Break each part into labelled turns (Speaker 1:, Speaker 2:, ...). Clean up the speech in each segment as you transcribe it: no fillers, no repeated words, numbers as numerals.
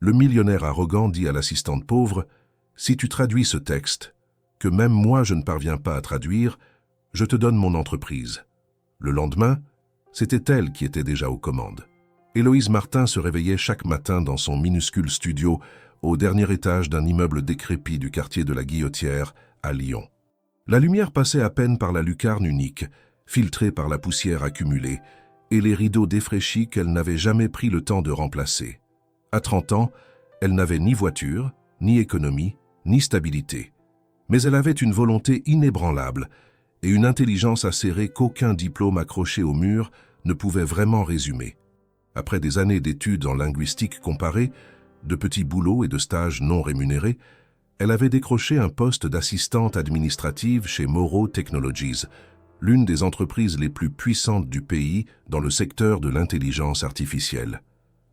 Speaker 1: Le millionnaire arrogant dit à l'assistante pauvre, « Si tu traduis ce texte, que même moi je ne parviens pas à traduire, je te donne mon entreprise. » Le lendemain, c'était elle qui était déjà aux commandes. Héloïse Martin se réveillait chaque matin dans son minuscule studio au dernier étage d'un immeuble décrépit du quartier de la Guillotière, à Lyon. La lumière passait à peine par la lucarne unique, filtrée par la poussière accumulée, et les rideaux défraîchis qu'elle n'avait jamais pris le temps de remplacer. À 30 ans, elle n'avait ni voiture, ni économie, ni stabilité. Mais elle avait une volonté inébranlable et une intelligence acérée qu'aucun diplôme accroché au mur ne pouvait vraiment résumer. Après des années d'études en linguistique comparée, de petits boulots et de stages non rémunérés, elle avait décroché un poste d'assistante administrative chez Morrow Technologies, l'une des entreprises les plus puissantes du pays dans le secteur de l'intelligence artificielle.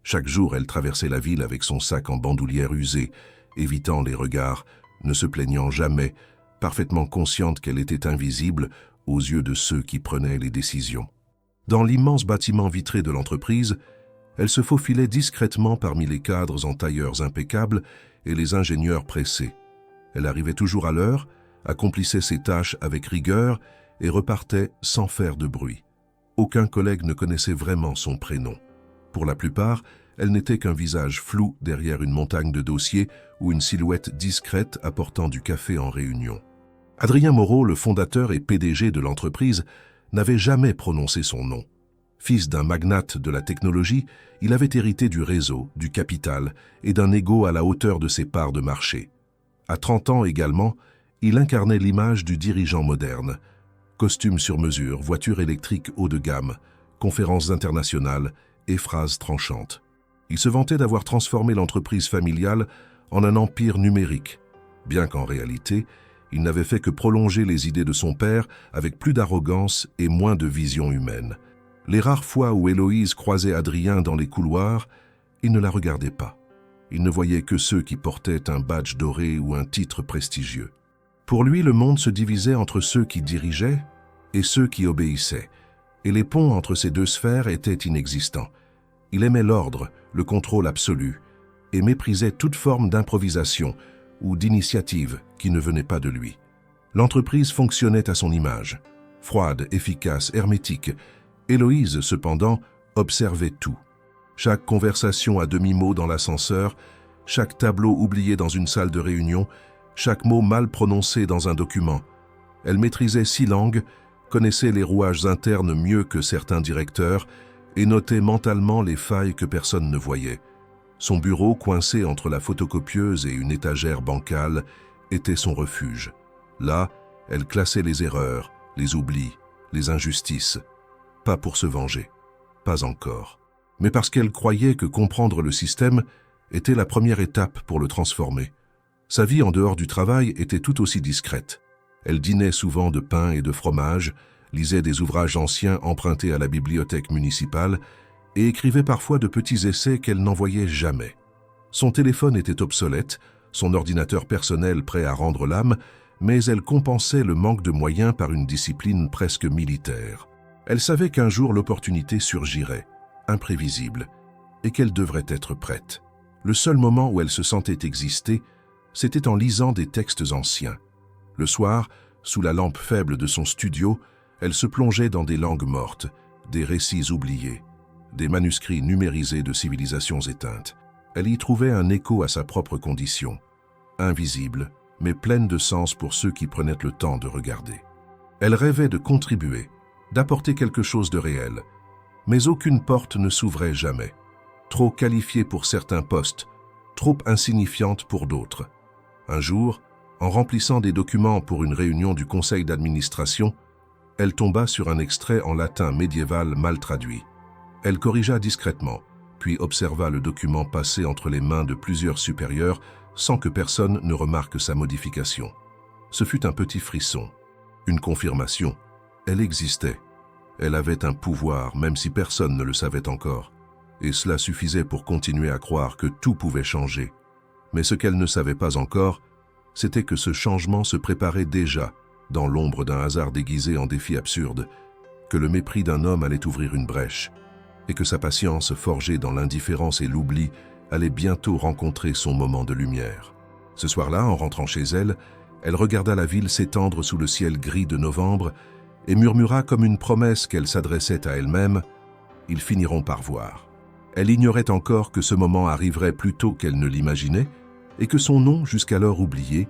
Speaker 1: Chaque jour, elle traversait la ville avec son sac en bandoulière usée, évitant les regards, ne se plaignant jamais, parfaitement consciente qu'elle était invisible aux yeux de ceux qui prenaient les décisions. Dans l'immense bâtiment vitré de l'entreprise, elle se faufilait discrètement parmi les cadres en tailleurs impeccables et les ingénieurs pressés. Elle arrivait toujours à l'heure, accomplissait ses tâches avec rigueur et repartait sans faire de bruit. Aucun collègue ne connaissait vraiment son prénom. Pour la plupart, elle n'était qu'un visage flou derrière une montagne de dossiers ou une silhouette discrète apportant du café en réunion. Adrien Morrow, le fondateur et PDG de l'entreprise, n'avait jamais prononcé son nom. Fils d'un magnate de la technologie, il avait hérité du réseau, du capital et d'un ego à la hauteur de ses parts de marché. À 30 ans également, il incarnait l'image du dirigeant moderne. Costume sur mesure, voiture électrique haut de gamme, conférences internationales et phrases tranchantes. Il se vantait d'avoir transformé l'entreprise familiale en un empire numérique, bien qu'en réalité, il n'avait fait que prolonger les idées de son père avec plus d'arrogance et moins de vision humaine. Les rares fois où Héloïse croisait Adrien dans les couloirs, il ne la regardait pas. Il ne voyait que ceux qui portaient un badge doré ou un titre prestigieux. Pour lui, le monde se divisait entre ceux qui dirigeaient et ceux qui obéissaient, et les ponts entre ces deux sphères étaient inexistants. Il aimait l'ordre, le contrôle absolu, et méprisait toute forme d'improvisation ou d'initiative qui ne venait pas de lui. L'entreprise fonctionnait à son image. Froide, efficace, hermétique, Héloïse, cependant, observait tout. Chaque conversation à demi-mot dans l'ascenseur, chaque tableau oublié dans une salle de réunion, chaque mot mal prononcé dans un document. Elle maîtrisait 6 langues, connaissait les rouages internes mieux que certains directeurs et notait mentalement les failles que personne ne voyait. Son bureau, coincé entre la photocopieuse et une étagère bancale, était son refuge. Là, elle classait les erreurs, les oublis, les injustices. Pas pour se venger, pas encore, mais parce qu'elle croyait que comprendre le système était la première étape pour le transformer. Sa vie en dehors du travail était tout aussi discrète. Elle dînait souvent de pain et de fromage, lisait des ouvrages anciens empruntés à la bibliothèque municipale et écrivait parfois de petits essais qu'elle n'envoyait jamais. Son téléphone était obsolète, son ordinateur personnel prêt à rendre l'âme, mais elle compensait le manque de moyens par une discipline presque militaire. Elle savait qu'un jour l'opportunité surgirait, imprévisible, et qu'elle devrait être prête. Le seul moment où elle se sentait exister, c'était en lisant des textes anciens. Le soir, sous la lampe faible de son studio, elle se plongeait dans des langues mortes, des récits oubliés, des manuscrits numérisés de civilisations éteintes. Elle y trouvait un écho à sa propre condition, invisible, mais pleine de sens pour ceux qui prenaient le temps de regarder. Elle rêvait de contribuer, d'apporter quelque chose de réel, mais aucune porte ne s'ouvrait jamais. Trop qualifiée pour certains postes, trop insignifiante pour d'autres. Un jour, en remplissant des documents pour une réunion du conseil d'administration, elle tomba sur un extrait en latin médiéval mal traduit. Elle corrigea discrètement, puis observa le document passer entre les mains de plusieurs supérieurs sans que personne ne remarque sa modification. Ce fut un petit frisson, une confirmation. Elle existait. Elle avait un pouvoir, même si personne ne le savait encore. Et cela suffisait pour continuer à croire que tout pouvait changer. Mais ce qu'elle ne savait pas encore, c'était que ce changement se préparait déjà, dans l'ombre d'un hasard déguisé en défi absurde, que le mépris d'un homme allait ouvrir une brèche, et que sa patience, forgée dans l'indifférence et l'oubli, allait bientôt rencontrer son moment de lumière. Ce soir-là, en rentrant chez elle, elle regarda la ville s'étendre sous le ciel gris de novembre et murmura comme une promesse qu'elle s'adressait à elle-même « Ils finiront par voir ». Elle ignorait encore que ce moment arriverait plus tôt qu'elle ne l'imaginait et que son nom, jusqu'alors oublié,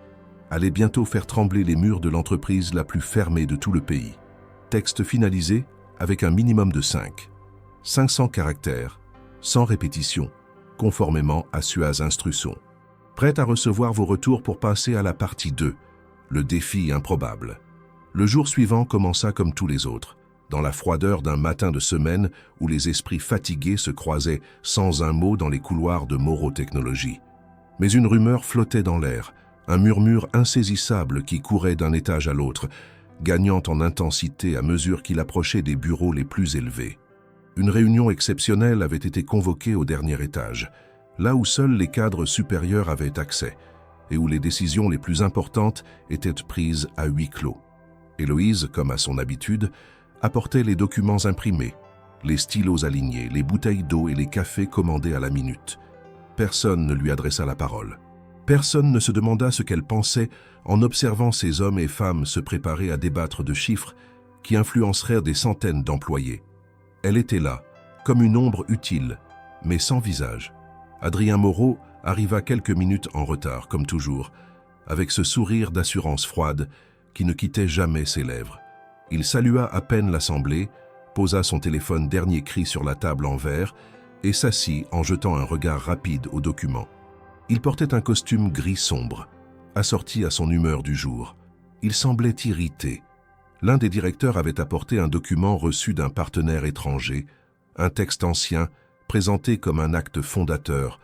Speaker 1: allait bientôt faire trembler les murs de l'entreprise la plus fermée de tout le pays. Texte finalisé avec un minimum de 500 caractères, sans répétition, conformément à Suaz Instruction. Prête à recevoir vos retours pour passer à la partie 2, le défi improbable. Le jour suivant commença comme tous les autres, dans la froideur d'un matin de semaine où les esprits fatigués se croisaient sans un mot dans les couloirs de Morrow Technologies. Mais une rumeur flottait dans l'air, un murmure insaisissable qui courait d'un étage à l'autre, gagnant en intensité à mesure qu'il approchait des bureaux les plus élevés. Une réunion exceptionnelle avait été convoquée au dernier étage, là où seuls les cadres supérieurs avaient accès, et où les décisions les plus importantes étaient prises à huis clos. Héloïse, comme à son habitude, apportait les documents imprimés, les stylos alignés, les bouteilles d'eau et les cafés commandés à la minute. Personne ne lui adressa la parole. Personne ne se demanda ce qu'elle pensait en observant ces hommes et femmes se préparer à débattre de chiffres qui influenceraient des centaines d'employés. Elle était là, comme une ombre utile, mais sans visage. Adrien Morrow arriva quelques minutes en retard, comme toujours, avec ce sourire d'assurance froide qui ne quittait jamais ses lèvres. Il salua à peine l'assemblée, posa son téléphone dernier cri sur la table en verre et s'assit en jetant un regard rapide aux documents. Il portait un costume gris sombre, assorti à son humeur du jour. Il semblait irrité. L'un des directeurs avait apporté un document reçu d'un partenaire étranger, un texte ancien, présenté comme un acte fondateur,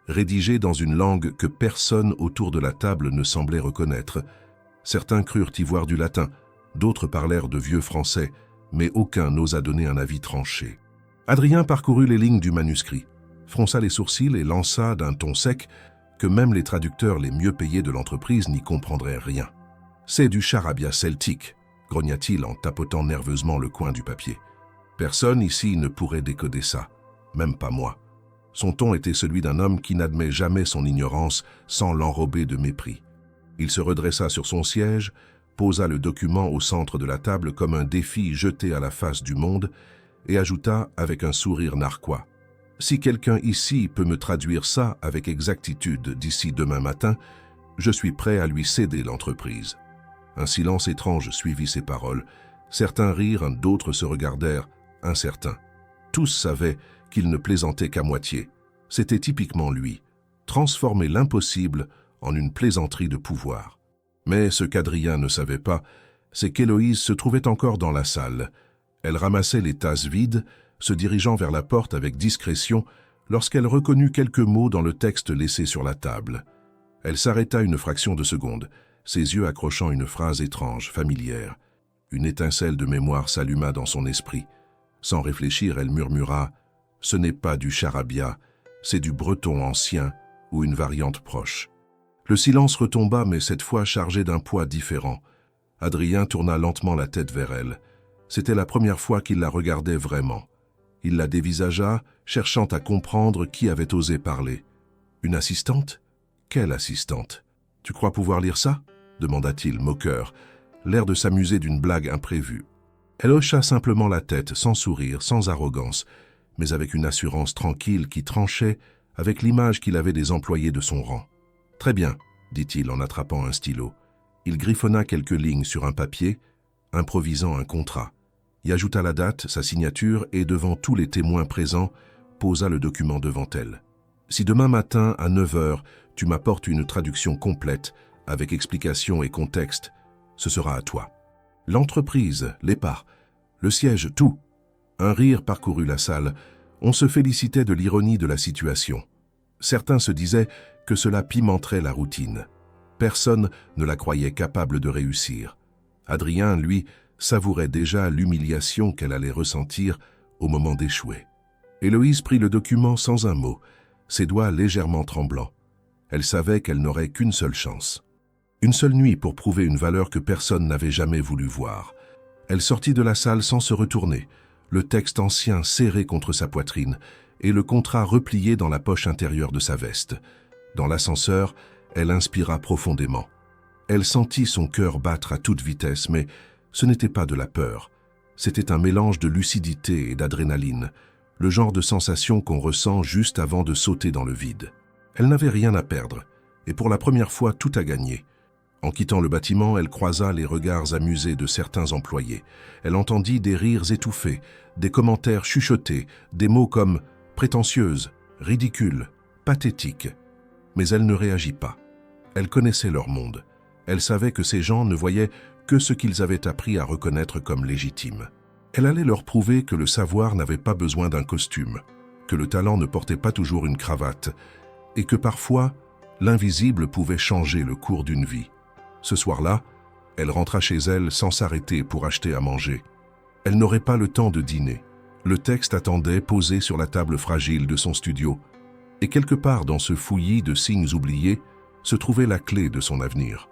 Speaker 1: rédigé dans une langue que personne autour de la table ne semblait reconnaître. Certains crurent y voir du latin, d'autres parlèrent de vieux français, mais aucun n'osa donner un avis tranché. Adrien parcourut les lignes du manuscrit, fronça les sourcils et lança d'un ton sec que même les traducteurs les mieux payés de l'entreprise n'y comprendraient rien. « C'est du charabia celtique », grogna-t-il en tapotant nerveusement le coin du papier. « Personne ici ne pourrait décoder ça, même pas moi. » Son ton était celui d'un homme qui n'admet jamais son ignorance sans l'enrober de mépris. Il se redressa sur son siège, posa le document au centre de la table comme un défi jeté à la face du monde et ajouta avec un sourire narquois. « Si quelqu'un ici peut me traduire ça avec exactitude d'ici demain matin, je suis prêt à lui céder l'entreprise. » Un silence étrange suivit ces paroles. Certains rirent, d'autres se regardèrent, incertains. Tous savaient qu'il ne plaisantait qu'à moitié. C'était typiquement lui, transformer l'impossible en une plaisanterie de pouvoir. Mais ce qu'Adrien ne savait pas, c'est qu'Héloïse se trouvait encore dans la salle. Elle ramassait les tasses vides, se dirigeant vers la porte avec discrétion lorsqu'elle reconnut quelques mots dans le texte laissé sur la table. Elle s'arrêta une fraction de seconde, ses yeux accrochant une phrase étrange, familière. Une étincelle de mémoire s'alluma dans son esprit. Sans réfléchir, elle murmura « Ce n'est pas du charabia, c'est du breton ancien ou une variante proche. » Le silence retomba, mais cette fois chargé d'un poids différent. Adrien tourna lentement la tête vers elle. C'était la première fois qu'il la regardait vraiment. Il la dévisagea, cherchant à comprendre qui avait osé parler. « Une assistante ? Quelle assistante ? Tu crois pouvoir lire ça ?» demanda-t-il, moqueur, l'air de s'amuser d'une blague imprévue. Elle hocha simplement la tête, sans sourire, sans arrogance, mais avec une assurance tranquille qui tranchait avec l'image qu'il avait des employés de son rang. « Très bien, » dit-il en attrapant un stylo. Il griffonna quelques lignes sur un papier, improvisant un contrat. Y ajouta la date, sa signature et, devant tous les témoins présents, posa le document devant elle. « Si demain matin, à 9 heures, tu m'apportes une traduction complète, avec explication et contexte, ce sera à toi. » L'entreprise, les parts, le siège, tout. Un rire parcourut la salle. On se félicitait de l'ironie de la situation. Certains se disaient que cela pimenterait la routine. Personne ne la croyait capable de réussir. Adrien, lui, savourait déjà l'humiliation qu'elle allait ressentir au moment d'échouer. Héloïse prit le document sans un mot, ses doigts légèrement tremblants. Elle savait qu'elle n'aurait qu'une seule chance. Une seule nuit pour prouver une valeur que personne n'avait jamais voulu voir. Elle sortit de la salle sans se retourner, le texte ancien serré contre sa poitrine, et le contrat replié dans la poche intérieure de sa veste. Dans l'ascenseur, elle inspira profondément. Elle sentit son cœur battre à toute vitesse, mais ce n'était pas de la peur. C'était un mélange de lucidité et d'adrénaline, le genre de sensation qu'on ressent juste avant de sauter dans le vide. Elle n'avait rien à perdre, et pour la première fois tout à gagner. En quittant le bâtiment, elle croisa les regards amusés de certains employés. Elle entendit des rires étouffés, des commentaires chuchotés, des mots comme « prétentieuse »,« ridicule »,« pathétique ». Mais elle ne réagit pas. Elle connaissait leur monde. Elle savait que ces gens ne voyaient que ce qu'ils avaient appris à reconnaître comme légitime. Elle allait leur prouver que le savoir n'avait pas besoin d'un costume, que le talent ne portait pas toujours une cravate, et que parfois, l'invisible pouvait changer le cours d'une vie. Ce soir-là, elle rentra chez elle sans s'arrêter pour acheter à manger. Elle n'aurait pas le temps de dîner. Le texte attendait posé sur la table fragile de son studio, et quelque part dans ce fouillis de signes oubliés se trouvait la clé de son avenir.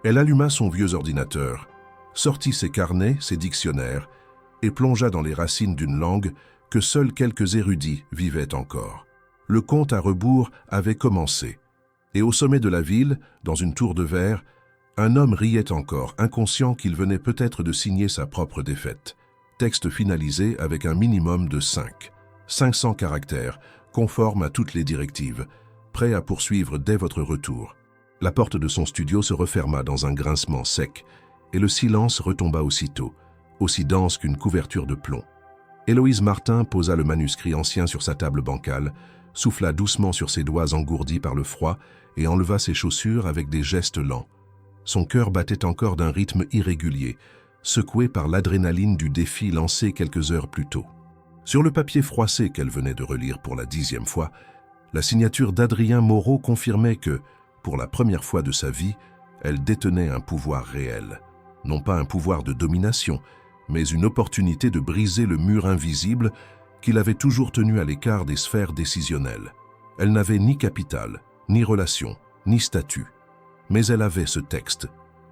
Speaker 1: Elle alluma son vieux ordinateur, sortit ses carnets, ses dictionnaires, et plongea dans les racines d'une langue que seuls quelques érudits vivaient encore. Le compte à rebours avait commencé, et au sommet de la ville, dans une tour de verre, un homme riait encore, inconscient qu'il venait peut-être de signer sa propre défaite. Texte finalisé avec un minimum de 500 caractères, conforme à toutes les directives, prêt à poursuivre dès votre retour. La porte de son studio se referma dans un grincement sec, et le silence retomba aussitôt, aussi dense qu'une couverture de plomb. Héloïse Martin posa le manuscrit ancien sur sa table bancale, souffla doucement sur ses doigts engourdis par le froid et enleva ses chaussures avec des gestes lents. Son cœur battait encore d'un rythme irrégulier, secoué par l'adrénaline du défi lancé quelques heures plus tôt. Sur le papier froissé qu'elle venait de relire pour la 10e fois, la signature d'Adrien Moreau confirmait que, pour la première fois de sa vie, elle détenait un pouvoir réel. Non pas un pouvoir de domination, mais une opportunité de briser le mur invisible qui l'avait toujours tenue à l'écart des sphères décisionnelles. Elle n'avait ni capital, ni relation, ni statut. Mais elle avait ce texte,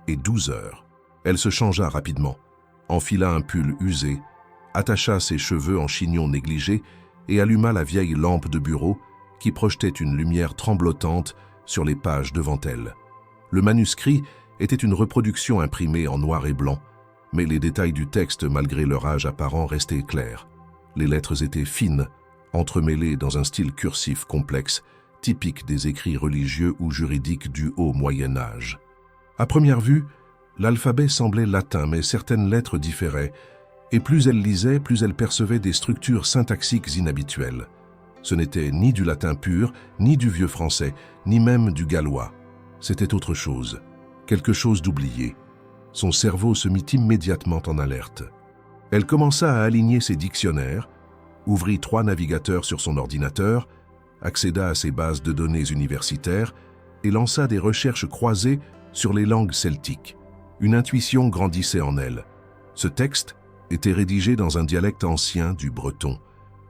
Speaker 1: et 12 heures. Elle se changea rapidement, enfila un pull usé, attacha ses cheveux en chignon négligé et alluma la vieille lampe de bureau qui projetait une lumière tremblotante sur les pages devant elle. Le manuscrit était une reproduction imprimée en noir et blanc, mais les détails du texte, malgré leur âge apparent, restaient clairs. Les lettres étaient fines, entremêlées dans un style cursif complexe, typique des écrits religieux ou juridiques du haut Moyen-Âge. À première vue, l'alphabet semblait latin, mais certaines lettres différaient, et plus elle lisait, plus elle percevait des structures syntaxiques inhabituelles. Ce n'était ni du latin pur, ni du vieux français, ni même du gallois. C'était autre chose, quelque chose d'oublié. Son cerveau se mit immédiatement en alerte. Elle commença à aligner ses dictionnaires, ouvrit 3 navigateurs sur son ordinateur, accéda à ses bases de données universitaires et lança des recherches croisées sur les langues celtiques. Une intuition grandissait en elle. Ce texte était rédigé dans un dialecte ancien du breton,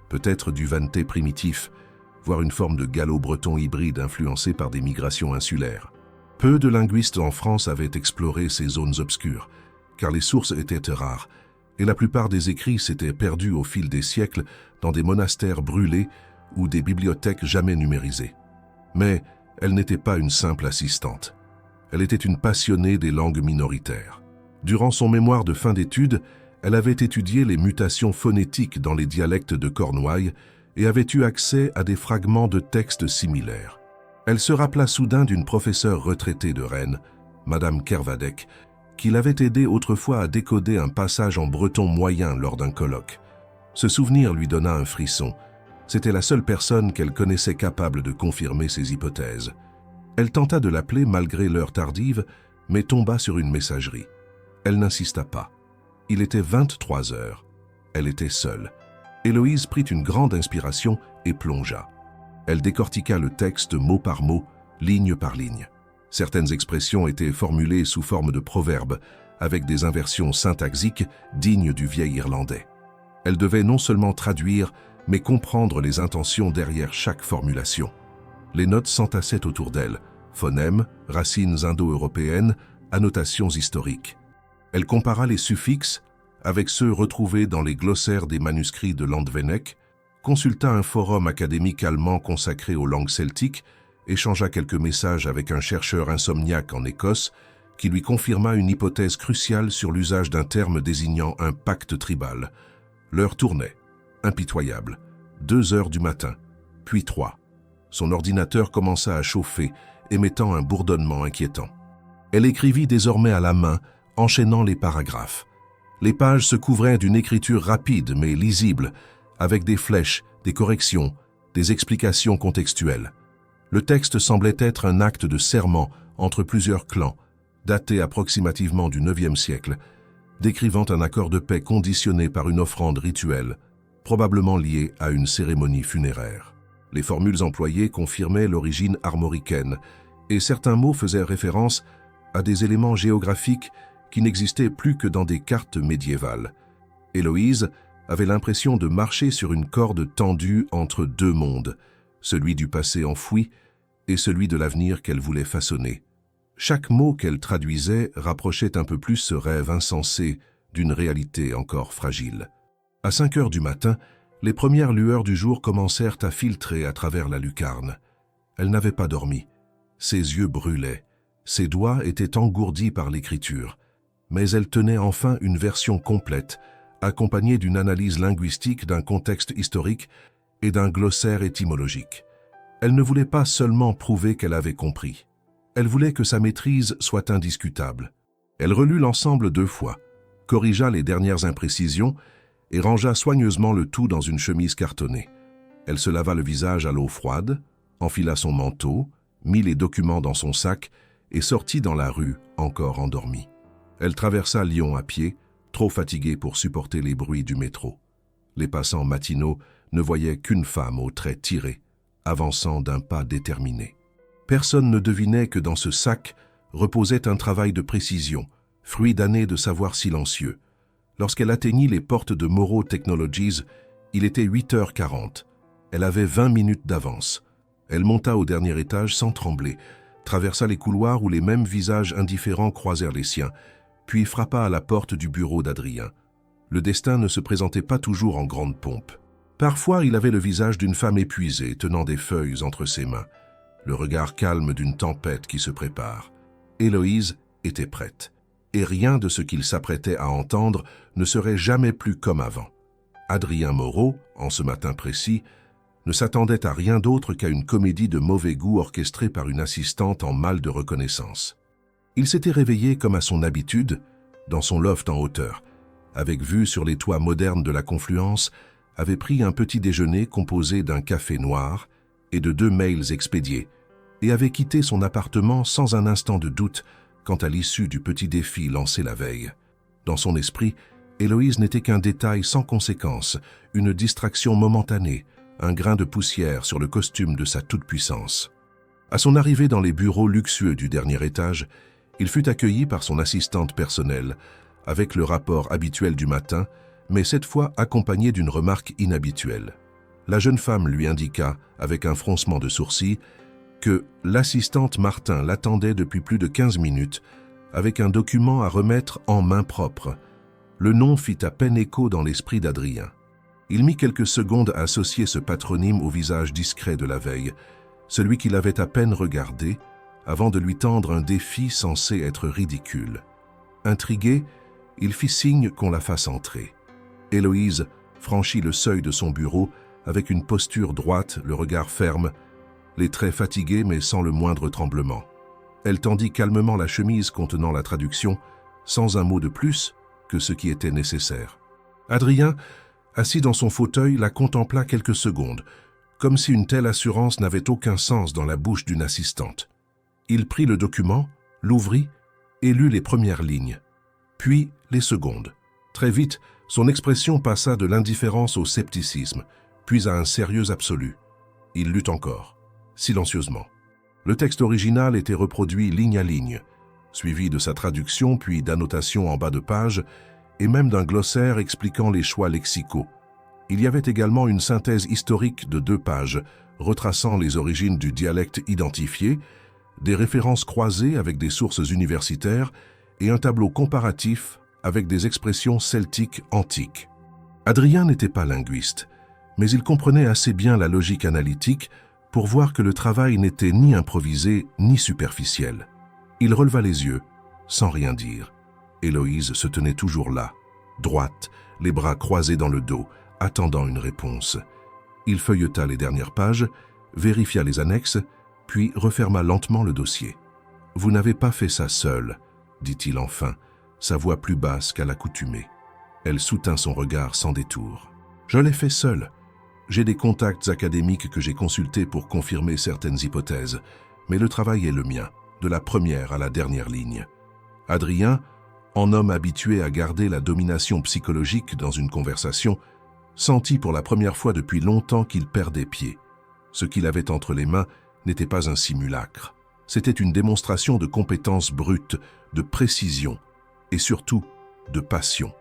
Speaker 1: peut-être du vantais primitif, voire une forme de gallo-breton hybride influencé par des migrations insulaires. Peu de linguistes en France avaient exploré ces zones obscures, car les sources étaient rares, et la plupart des écrits s'étaient perdus au fil des siècles dans des monastères brûlés ou des bibliothèques jamais numérisées. Mais elle n'était pas une simple assistante. Elle était une passionnée des langues minoritaires. Durant son mémoire de fin d'études, elle avait étudié les mutations phonétiques dans les dialectes de Cornouailles et avait eu accès à des fragments de textes similaires. Elle se rappela soudain d'une professeure retraitée de Rennes, Madame Kervadec, qui l'avait aidée autrefois à décoder un passage en breton moyen lors d'un colloque. Ce souvenir lui donna un frisson. C'était la seule personne qu'elle connaissait capable de confirmer ses hypothèses. Elle tenta de l'appeler malgré l'heure tardive, mais tomba sur une messagerie. Elle n'insista pas. Il était 23 heures. Elle était seule. Héloïse prit une grande inspiration et plongea. Elle décortiqua le texte mot par mot, ligne par ligne. Certaines expressions étaient formulées sous forme de proverbes, avec des inversions syntaxiques dignes du vieil irlandais. Elle devait non seulement traduire, mais comprendre les intentions derrière chaque formulation. Les notes s'entassaient autour d'elle, phonèmes, racines indo-européennes, annotations historiques. Elle compara les suffixes avec ceux retrouvés dans les glossaires des manuscrits de Landvénec, consulta un forum académique allemand consacré aux langues celtiques, échangea quelques messages avec un chercheur insomniaque en Écosse qui lui confirma une hypothèse cruciale sur l'usage d'un terme désignant un pacte tribal. L'heure tournait, impitoyable. 2 heures du matin, puis 3. Son ordinateur commença à chauffer, émettant un bourdonnement inquiétant. Elle écrivit désormais à la main, enchaînant les paragraphes. Les pages se couvraient d'une écriture rapide mais lisible, avec des flèches, des corrections, des explications contextuelles. Le texte semblait être un acte de serment entre plusieurs clans, daté approximativement du IXe siècle, décrivant un accord de paix conditionné par une offrande rituelle, probablement liée à une cérémonie funéraire. Les formules employées confirmaient l'origine armoricaine, et certains mots faisaient référence à des éléments géographiques qui n'existaient plus que dans des cartes médiévales. Héloïse avait l'impression de marcher sur une corde tendue entre 2 mondes, celui du passé enfoui et celui de l'avenir qu'elle voulait façonner. Chaque mot qu'elle traduisait rapprochait un peu plus ce rêve insensé d'une réalité encore fragile. À 5 heures du matin, les premières lueurs du jour commencèrent à filtrer à travers la lucarne. Elle n'avait pas dormi. Ses yeux brûlaient. Ses doigts étaient engourdis par l'écriture. Mais elle tenait enfin une version complète, accompagnée d'une analyse linguistique d'un contexte historique et d'un glossaire étymologique. Elle ne voulait pas seulement prouver qu'elle avait compris. Elle voulait que sa maîtrise soit indiscutable. Elle relut l'ensemble 2 fois, corrigea les dernières imprécisions et rangea soigneusement le tout dans une chemise cartonnée. Elle se lava le visage à l'eau froide, enfila son manteau, mit les documents dans son sac et sortit dans la rue, encore endormie. Elle traversa Lyon à pied, trop fatiguée pour supporter les bruits du métro. Les passants matinaux ne voyaient qu'une femme aux traits tirés, avançant d'un pas déterminé. Personne ne devinait que dans ce sac reposait un travail de précision, fruit d'années de savoir silencieux. Lorsqu'elle atteignit les portes de Morrow Technologies, il était 8h40. Elle avait 20 minutes d'avance. Elle monta au dernier étage sans trembler, traversa les couloirs où les mêmes visages indifférents croisèrent les siens, puis frappa à la porte du bureau d'Adrien. Le destin ne se présentait pas toujours en grande pompe. Parfois, il avait le visage d'une femme épuisée, tenant des feuilles entre ses mains, le regard calme d'une tempête qui se prépare. Héloïse était prête, et rien de ce qu'il s'apprêtait à entendre ne serait jamais plus comme avant. Adrien Morrow, en ce matin précis, ne s'attendait à rien d'autre qu'à une comédie de mauvais goût orchestrée par une assistante en mal de reconnaissance. Il s'était réveillé comme à son habitude, dans son loft en hauteur, avec vue sur les toits modernes de la Confluence, avait pris un petit déjeuner composé d'un café noir et de 2 mails expédiés, et avait quitté son appartement sans un instant de doute quant à l'issue du petit défi lancé la veille. Dans son esprit, Héloïse n'était qu'un détail sans conséquence, une distraction momentanée, un grain de poussière sur le costume de sa toute-puissance. À son arrivée dans les bureaux luxueux du dernier étage, il fut accueilli par son assistante personnelle, avec le rapport habituel du matin, mais cette fois accompagné d'une remarque inhabituelle. La jeune femme lui indiqua, avec un froncement de sourcils, que l'assistante Martin l'attendait depuis plus de 15 minutes, avec un document à remettre en main propre. Le nom fit à peine écho dans l'esprit d'Adrien. Il mit quelques secondes à associer ce patronyme au visage discret de la veille, celui qu'il avait à peine regardé, avant de lui tendre un défi censé être ridicule. Intrigué, il fit signe qu'on la fasse entrer. Héloïse franchit le seuil de son bureau avec une posture droite, le regard ferme, les traits fatigués mais sans le moindre tremblement. Elle tendit calmement la chemise contenant la traduction, sans un mot de plus que ce qui était nécessaire. Adrien, assis dans son fauteuil, la contempla quelques secondes, comme si une telle assurance n'avait aucun sens dans la bouche d'une assistante. Il prit le document, l'ouvrit et lut les premières lignes, puis les secondes. Très vite, son expression passa de l'indifférence au scepticisme, puis à un sérieux absolu. Il lut encore, silencieusement. Le texte original était reproduit ligne à ligne, suivi de sa traduction puis d'annotations en bas de page et même d'un glossaire expliquant les choix lexicaux. Il y avait également une synthèse historique de 2 pages, retraçant les origines du dialecte identifié, des références croisées avec des sources universitaires et un tableau comparatif avec des expressions celtiques antiques. Adrien n'était pas linguiste, mais il comprenait assez bien la logique analytique pour voir que le travail n'était ni improvisé ni superficiel. Il releva les yeux, sans rien dire. Héloïse se tenait toujours là, droite, les bras croisés dans le dos, attendant une réponse. Il feuilleta les dernières pages, vérifia les annexes, puis referma lentement le dossier. « Vous n'avez pas fait ça seul, dit-il enfin, sa voix plus basse qu'à l'accoutumée. Elle soutint son regard sans détour. « Je l'ai fait seul. J'ai des contacts académiques que j'ai consultés pour confirmer certaines hypothèses, mais le travail est le mien, de la première à la dernière ligne. » Adrien, en homme habitué à garder la domination psychologique dans une conversation, sentit pour la première fois depuis longtemps qu'il perdait pied. Ce qu'il avait entre les mains n'était pas un simulacre. C'était une démonstration de compétence brute, de précision et surtout de passion.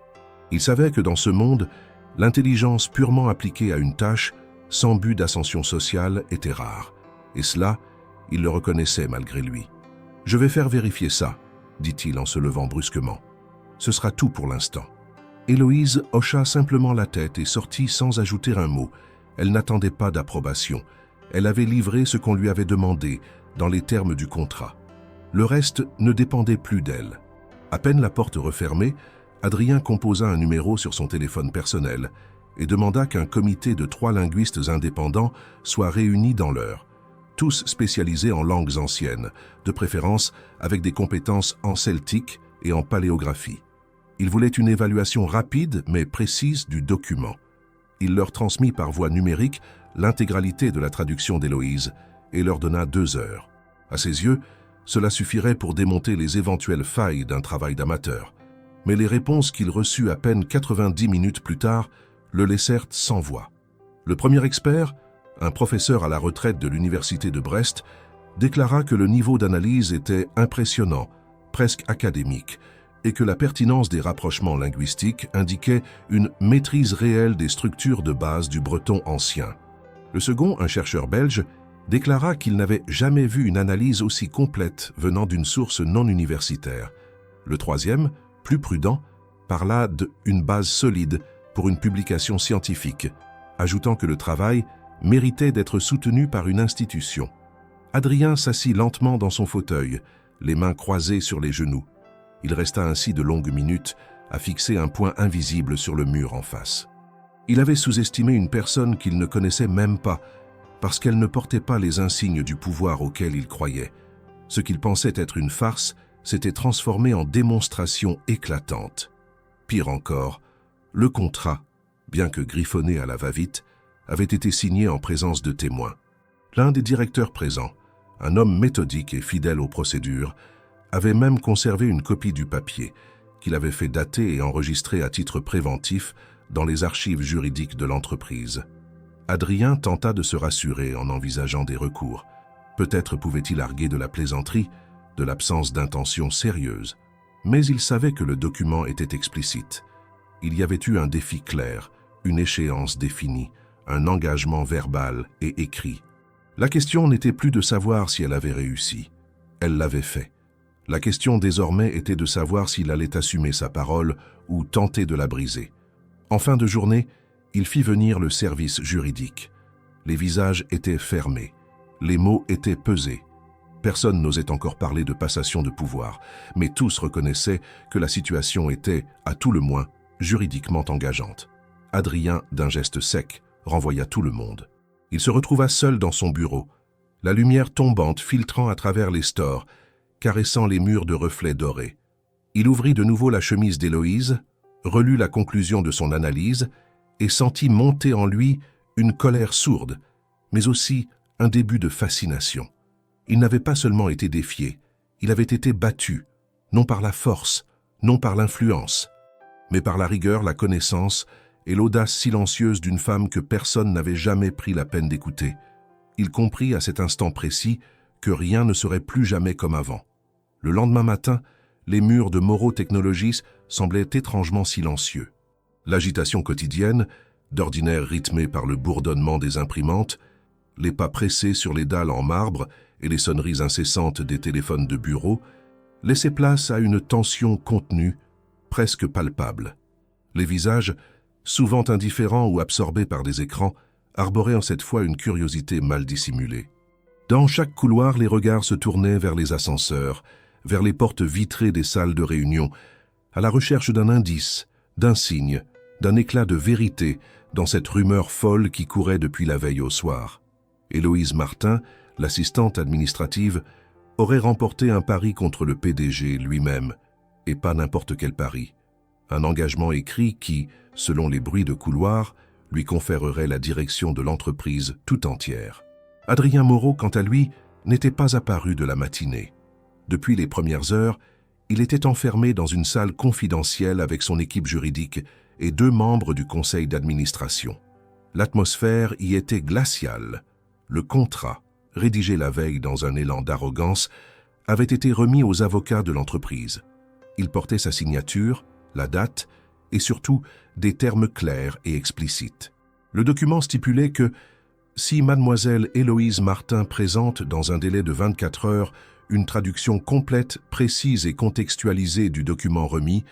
Speaker 1: Il savait que dans ce monde, l'intelligence purement appliquée à une tâche, sans but d'ascension sociale, était rare. Et cela, il le reconnaissait malgré lui. « Je vais faire vérifier ça », dit-il en se levant brusquement. « Ce sera tout pour l'instant. » Héloïse hocha simplement la tête et sortit sans ajouter un mot. Elle n'attendait pas d'approbation. Elle avait livré ce qu'on lui avait demandé, dans les termes du contrat. Le reste ne dépendait plus d'elle. À peine la porte refermée, Adrien composa un numéro sur son téléphone personnel et demanda qu'un comité de 3 linguistes indépendants soit réuni dans l'heure, tous spécialisés en langues anciennes, de préférence avec des compétences en celtique et en paléographie. Il voulait une évaluation rapide mais précise du document. Il leur transmit par voie numérique l'intégralité de la traduction d'Héloïse et leur donna 2 heures. À ses yeux, cela suffirait pour démonter les éventuelles failles d'un travail d'amateur. Mais les réponses qu'il reçut à peine 90 minutes plus tard le laissèrent sans voix. Le premier expert, un professeur à la retraite de l'université de Brest, déclara que le niveau d'analyse était impressionnant, presque académique, et que la pertinence des rapprochements linguistiques indiquait une maîtrise réelle des structures de base du breton ancien. Le second, un chercheur belge, déclara qu'il n'avait jamais vu une analyse aussi complète venant d'une source non universitaire. Le troisième, plus prudent, parla d'une base solide pour une publication scientifique, ajoutant que le travail méritait d'être soutenu par une institution. Adrien s'assit lentement dans son fauteuil, les mains croisées sur les genoux. Il resta ainsi de longues minutes à fixer un point invisible sur le mur en face. Il avait sous-estimé une personne qu'il ne connaissait même pas, parce qu'elle ne portait pas les insignes du pouvoir auquel il croyait. Ce qu'il pensait être une farce s'était transformé en démonstration éclatante. Pire encore, le contrat, bien que griffonné à la va-vite, avait été signé en présence de témoins. L'un des directeurs présents, un homme méthodique et fidèle aux procédures, avait même conservé une copie du papier, qu'il avait fait dater et enregistrer à titre préventif dans les archives juridiques de l'entreprise. Adrien tenta de se rassurer en envisageant des recours. Peut-être pouvait-il arguer de la plaisanterie, de l'absence d'intention sérieuse. Mais il savait que le document était explicite. Il y avait eu un défi clair, une échéance définie, un engagement verbal et écrit. La question n'était plus de savoir si elle avait réussi. Elle l'avait fait. La question désormais était de savoir s'il allait assumer sa parole ou tenter de la briser. En fin de journée, il fit venir le service juridique. Les visages étaient fermés. Les mots étaient pesés. Personne n'osait encore parler de passation de pouvoir, mais tous reconnaissaient que la situation était, à tout le moins, juridiquement engageante. Adrien, d'un geste sec, renvoya tout le monde. Il se retrouva seul dans son bureau, la lumière tombante filtrant à travers les stores, caressant les murs de reflets dorés. Il ouvrit de nouveau la chemise d'Héloïse, relut la conclusion de son analyse et sentit monter en lui une colère sourde, mais aussi un début de fascination. Il n'avait pas seulement été défié, il avait été battu, non par la force, non par l'influence, mais par la rigueur, la connaissance et l'audace silencieuse d'une femme que personne n'avait jamais pris la peine d'écouter. Il comprit à cet instant précis que rien ne serait plus jamais comme avant. Le lendemain matin, les murs de Morrow Technologies semblaient étrangement silencieux. L'agitation quotidienne, d'ordinaire rythmée par le bourdonnement des imprimantes, les pas pressés sur les dalles en marbre et les sonneries incessantes des téléphones de bureau, laissaient place à une tension contenue, presque palpable. Les visages, souvent indifférents ou absorbés par des écrans, arborait en cette fois une curiosité mal dissimulée. Dans chaque couloir, les regards se tournaient vers les ascenseurs, vers les portes vitrées des salles de réunion, à la recherche d'un indice, d'un signe, d'un éclat de vérité dans cette rumeur folle qui courait depuis la veille au soir. Héloïse Martin, l'assistante administrative, aurait remporté un pari contre le PDG lui-même, et pas n'importe quel pari. Un engagement écrit qui, selon les bruits de couloir, lui conférerait la direction de l'entreprise tout entière. Adrien Moreau, quant à lui, n'était pas apparu de la matinée. Depuis les premières heures, il était enfermé dans une salle confidentielle avec son équipe juridique et 2 membres du conseil d'administration. L'atmosphère y était glaciale. Le contrat, rédigé la veille dans un élan d'arrogance, avait été remis aux avocats de l'entreprise. Il portait sa signature, la date et surtout des termes clairs et explicites. Le document stipulait que si mademoiselle Héloïse Martin présente dans un délai de 24 heures une traduction complète, précise et contextualisée du document remis,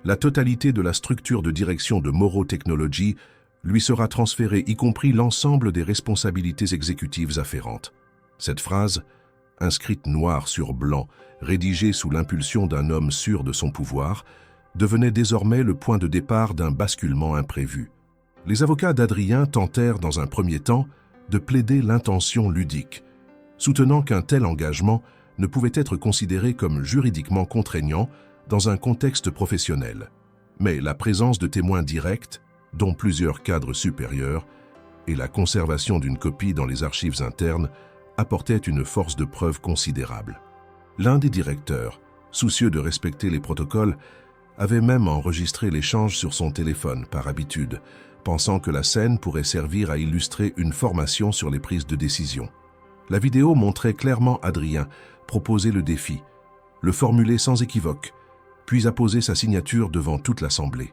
Speaker 1: la totalité de la structure de direction de Moreau Technologies lui sera transférée, y compris l'ensemble des responsabilités exécutives afférentes. Cette phrase, inscrite noir sur blanc, rédigée sous l'impulsion d'un homme sûr de son pouvoir, devenait désormais le point de départ d'un basculement imprévu. Les avocats d'Adrien tentèrent dans un premier temps de plaider l'intention ludique, soutenant qu'un tel engagement ne pouvait être considéré comme juridiquement contraignant dans un contexte professionnel. Mais la présence de témoins directs, dont plusieurs cadres supérieurs, et la conservation d'une copie dans les archives internes apportaient une force de preuve considérable. L'un des directeurs, soucieux de respecter les protocoles, avait même enregistré l'échange sur son téléphone par habitude, pensant que la scène pourrait servir à illustrer une formation sur les prises de décision. La vidéo montrait clairement Adrien proposer le défi, le formuler sans équivoque, puis apposer sa signature devant toute l'assemblée.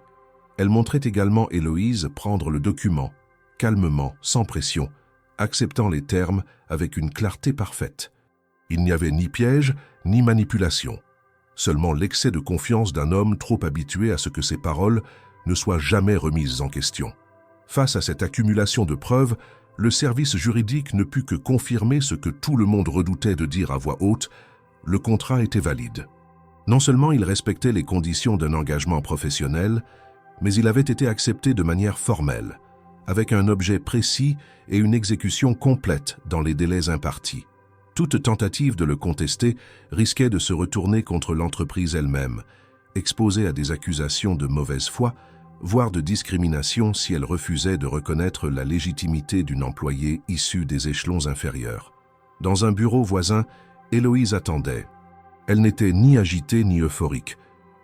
Speaker 1: Elle montrait également Héloïse prendre le document, calmement, sans pression, acceptant les termes avec une clarté parfaite. Il n'y avait ni piège, ni manipulation. Seulement l'excès de confiance d'un homme trop habitué à ce que ses paroles ne soient jamais remises en question. Face à cette accumulation de preuves, le service juridique ne put que confirmer ce que tout le monde redoutait de dire à voix haute, le contrat était valide. Non seulement il respectait les conditions d'un engagement professionnel, mais il avait été accepté de manière formelle, avec un objet précis et une exécution complète dans les délais impartis. Toute tentative de le contester risquait de se retourner contre l'entreprise elle-même, exposée à des accusations de mauvaise foi, voire de discrimination si elle refusait de reconnaître la légitimité d'une employée issue des échelons inférieurs. Dans un bureau voisin, Héloïse attendait. Elle n'était ni agitée ni euphorique.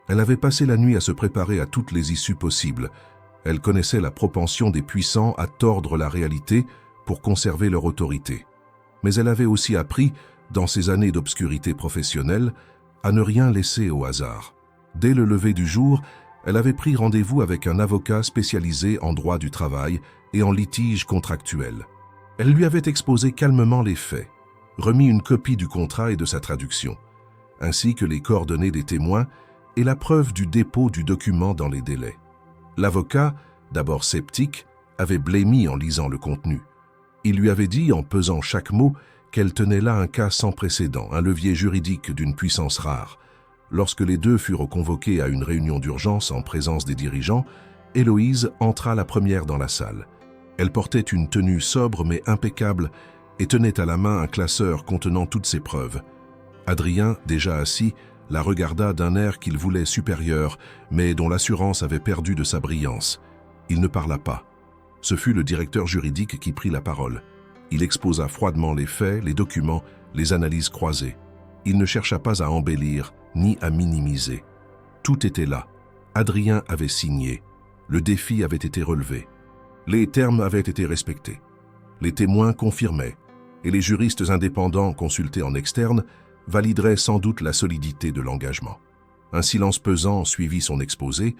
Speaker 1: Elle avait passé la nuit à se préparer à toutes les issues possibles. Elle connaissait la propension des puissants à tordre la réalité pour conserver leur autorité. Mais elle avait aussi appris, dans ses années d'obscurité professionnelle, à ne rien laisser au hasard. Dès le lever du jour, elle avait pris rendez-vous avec un avocat spécialisé en droit du travail et en litige contractuel. Elle lui avait exposé calmement les faits, remis une copie du contrat et de sa traduction, ainsi que les coordonnées des témoins et la preuve du dépôt du document dans les délais. L'avocat, d'abord sceptique, avait blêmi en lisant le contenu. Il lui avait dit, en pesant chaque mot, qu'elle tenait là un cas sans précédent, un levier juridique d'une puissance rare. Lorsque les deux furent convoqués à une réunion d'urgence en présence des dirigeants, Héloïse entra la première dans la salle. Elle portait une tenue sobre mais impeccable et tenait à la main un classeur contenant toutes ses preuves. Adrien, déjà assis, la regarda d'un air qu'il voulait supérieur, mais dont l'assurance avait perdu de sa brillance. Il ne parla pas. Ce fut le directeur juridique qui prit la parole. Il exposa froidement les faits, les documents, les analyses croisées. Il ne chercha pas à embellir, ni à minimiser. Tout était là. Adrien avait signé. Le défi avait été relevé. Les termes avaient été respectés. Les témoins confirmaient, et les juristes indépendants consultés en externe valideraient sans doute la solidité de l'engagement. Un silence pesant suivit son exposé.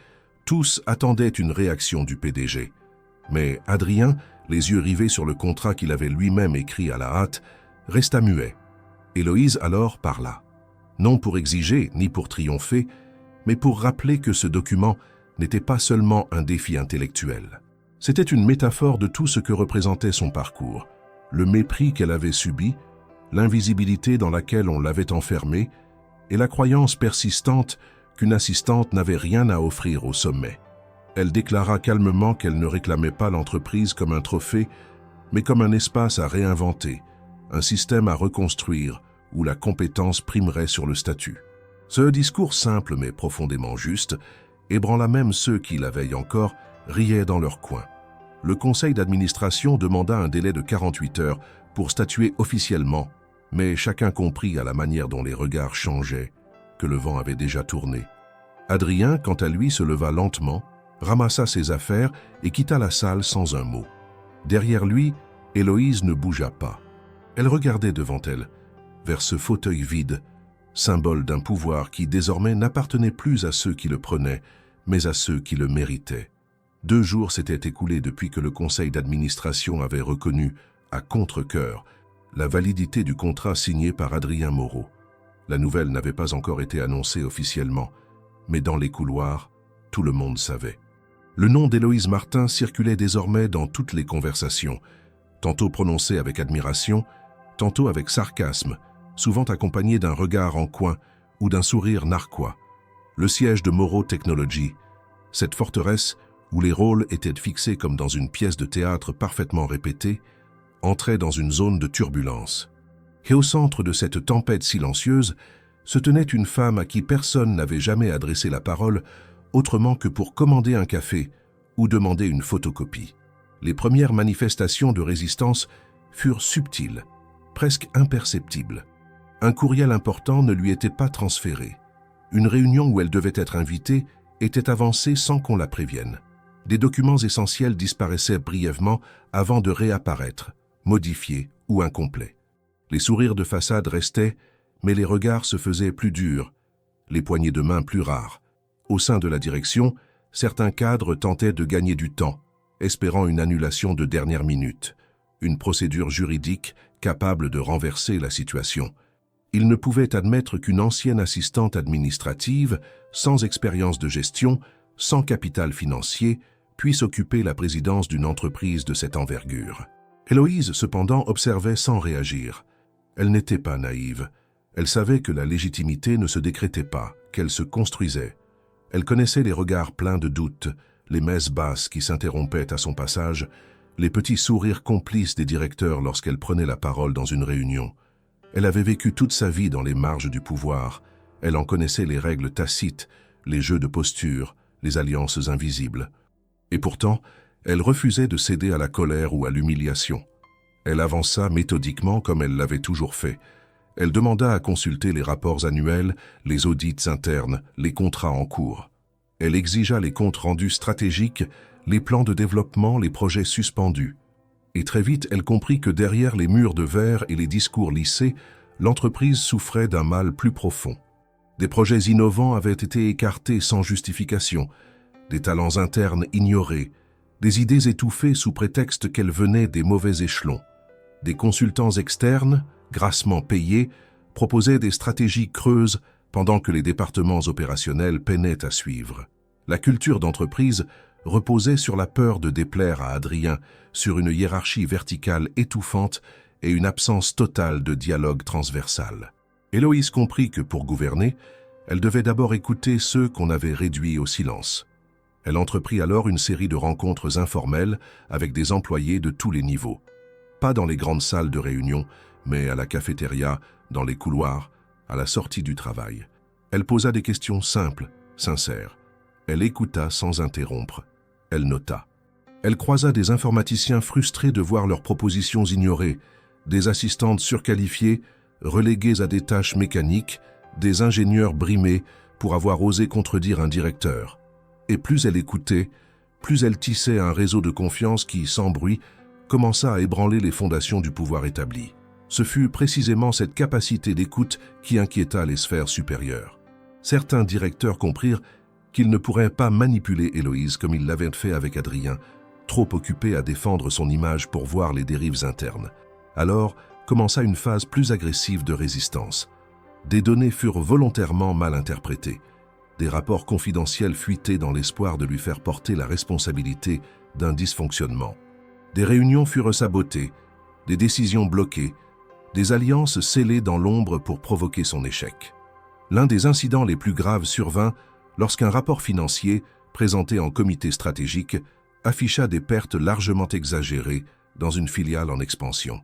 Speaker 1: Tous attendaient une réaction du PDG. Mais Adrien, les yeux rivés sur le contrat qu'il avait lui-même écrit à la hâte, resta muet. Héloïse alors parla. Non pour exiger ni pour triompher, mais pour rappeler que ce document n'était pas seulement un défi intellectuel. C'était une métaphore de tout ce que représentait son parcours, le mépris qu'elle avait subi, l'invisibilité dans laquelle on l'avait enfermée et la croyance persistante qu'une assistante n'avait rien à offrir au sommet. Elle déclara calmement qu'elle ne réclamait pas l'entreprise comme un trophée, mais comme un espace à réinventer, un système à reconstruire où la compétence primerait sur le statut. Ce discours simple mais profondément juste ébranla même ceux qui, la veille encore, riaient dans leur coin. Le conseil d'administration demanda un délai de 48 heures pour statuer officiellement, mais chacun comprit à la manière dont les regards changeaient que le vent avait déjà tourné. Adrien, quant à lui, se leva lentement, ramassa ses affaires et quitta la salle sans un mot. Derrière lui, Héloïse ne bougea pas. Elle regardait devant elle, vers ce fauteuil vide, symbole d'un pouvoir qui désormais n'appartenait plus à ceux qui le prenaient, mais à ceux qui le méritaient. 2 jours s'étaient écoulés depuis que le conseil d'administration avait reconnu, à contre-cœur, la validité du contrat signé par Adrien Moreau. La nouvelle n'avait pas encore été annoncée officiellement, mais dans les couloirs, tout le monde savait. Le nom d'Héloïse Martin circulait désormais dans toutes les conversations, tantôt prononcé avec admiration, tantôt avec sarcasme, souvent accompagné d'un regard en coin ou d'un sourire narquois. Le siège de Moreau Technology, cette forteresse où les rôles étaient fixés comme dans une pièce de théâtre parfaitement répétée, entrait dans une zone de turbulence. Et au centre de cette tempête silencieuse se tenait une femme à qui personne n'avait jamais adressé la parole autrement que pour commander un café ou demander une photocopie. Les premières manifestations de résistance furent subtiles, presque imperceptibles. Un courriel important ne lui était pas transféré. Une réunion où elle devait être invitée était avancée sans qu'on la prévienne. Des documents essentiels disparaissaient brièvement avant de réapparaître, modifiés ou incomplets. Les sourires de façade restaient, mais les regards se faisaient plus durs, les poignées de main plus rares. Au sein de la direction, certains cadres tentaient de gagner du temps, espérant une annulation de dernière minute, une procédure juridique capable de renverser la situation. Ils ne pouvaient admettre qu'une ancienne assistante administrative, sans expérience de gestion, sans capital financier, puisse occuper la présidence d'une entreprise de cette envergure. Héloïse, cependant, observait sans réagir. Elle n'était pas naïve. Elle savait que la légitimité ne se décrétait pas, qu'elle se construisait. Elle connaissait les regards pleins de doute, les messes basses qui s'interrompaient à son passage, les petits sourires complices des directeurs lorsqu'elle prenait la parole dans une réunion. Elle avait vécu toute sa vie dans les marges du pouvoir. Elle en connaissait les règles tacites, les jeux de posture, les alliances invisibles. Et pourtant, elle refusait de céder à la colère ou à l'humiliation. Elle avança méthodiquement comme elle l'avait toujours fait. Elle demanda à consulter les rapports annuels, les audits internes, les contrats en cours. Elle exigea les comptes rendus stratégiques, les plans de développement, les projets suspendus. Et très vite, elle comprit que derrière les murs de verre et les discours lissés, l'entreprise souffrait d'un mal plus profond. Des projets innovants avaient été écartés sans justification, des talents internes ignorés, des idées étouffées sous prétexte qu'elles venaient des mauvais échelons. Des consultants externes, grassement payés, proposaient des stratégies creuses pendant que les départements opérationnels peinaient à suivre. La culture d'entreprise reposait sur la peur de déplaire à Adrien, sur une hiérarchie verticale étouffante et une absence totale de dialogue transversal. Héloïse comprit que pour gouverner, elle devait d'abord écouter ceux qu'on avait réduits au silence. Elle entreprit alors une série de rencontres informelles avec des employés de tous les niveaux. Pas dans les grandes salles de réunion, mais à la cafétéria, dans les couloirs, à la sortie du travail. Elle posa des questions simples, sincères. Elle écouta sans interrompre. Elle nota. Elle croisa des informaticiens frustrés de voir leurs propositions ignorées, des assistantes surqualifiées, reléguées à des tâches mécaniques, des ingénieurs brimés pour avoir osé contredire un directeur. Et plus elle écoutait, plus elle tissait un réseau de confiance qui, sans bruit, commença à ébranler les fondations du pouvoir établi. Ce fut précisément cette capacité d'écoute qui inquiéta les sphères supérieures. Certains directeurs comprirent qu'ils ne pourraient pas manipuler Héloïse comme ils l'avaient fait avec Adrien, trop occupé à défendre son image pour voir les dérives internes. Alors commença une phase plus agressive de résistance. Des données furent volontairement mal interprétées. Des rapports confidentiels fuitaient dans l'espoir de lui faire porter la responsabilité d'un dysfonctionnement. Des réunions furent sabotées, des décisions bloquées, des alliances scellées dans l'ombre pour provoquer son échec. L'un des incidents les plus graves survint lorsqu'un rapport financier, présenté en comité stratégique, afficha des pertes largement exagérées dans une filiale en expansion.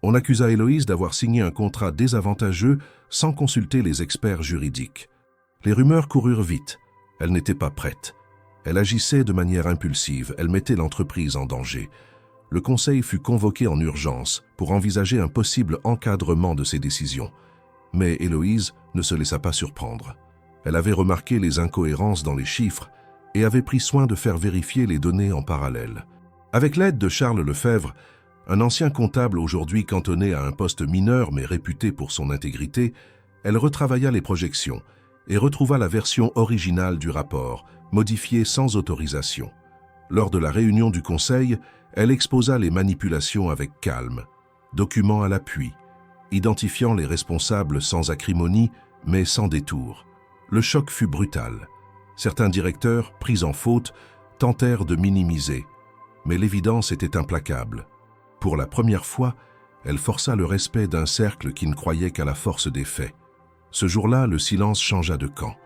Speaker 1: On accusa Héloïse d'avoir signé un contrat désavantageux sans consulter les experts juridiques. Les rumeurs coururent vite. Elle n'était pas prête. Elle agissait de manière impulsive, elle mettait l'entreprise en danger. Le conseil fut convoqué en urgence pour envisager un possible encadrement de ses décisions. Mais Héloïse ne se laissa pas surprendre. Elle avait remarqué les incohérences dans les chiffres et avait pris soin de faire vérifier les données en parallèle. Avec l'aide de Charles Lefebvre, un ancien comptable aujourd'hui cantonné à un poste mineur mais réputé pour son intégrité, elle retravailla les projections et retrouva la version originale du rapport, modifiée sans autorisation. Lors de la réunion du conseil, elle exposa les manipulations avec calme, documents à l'appui, identifiant les responsables sans acrimonie mais sans détour. Le choc fut brutal. Certains directeurs, pris en faute, tentèrent de minimiser, mais l'évidence était implacable. Pour la première fois, elle força le respect d'un cercle qui ne croyait qu'à la force des faits. Ce jour-là, le silence changea de camp.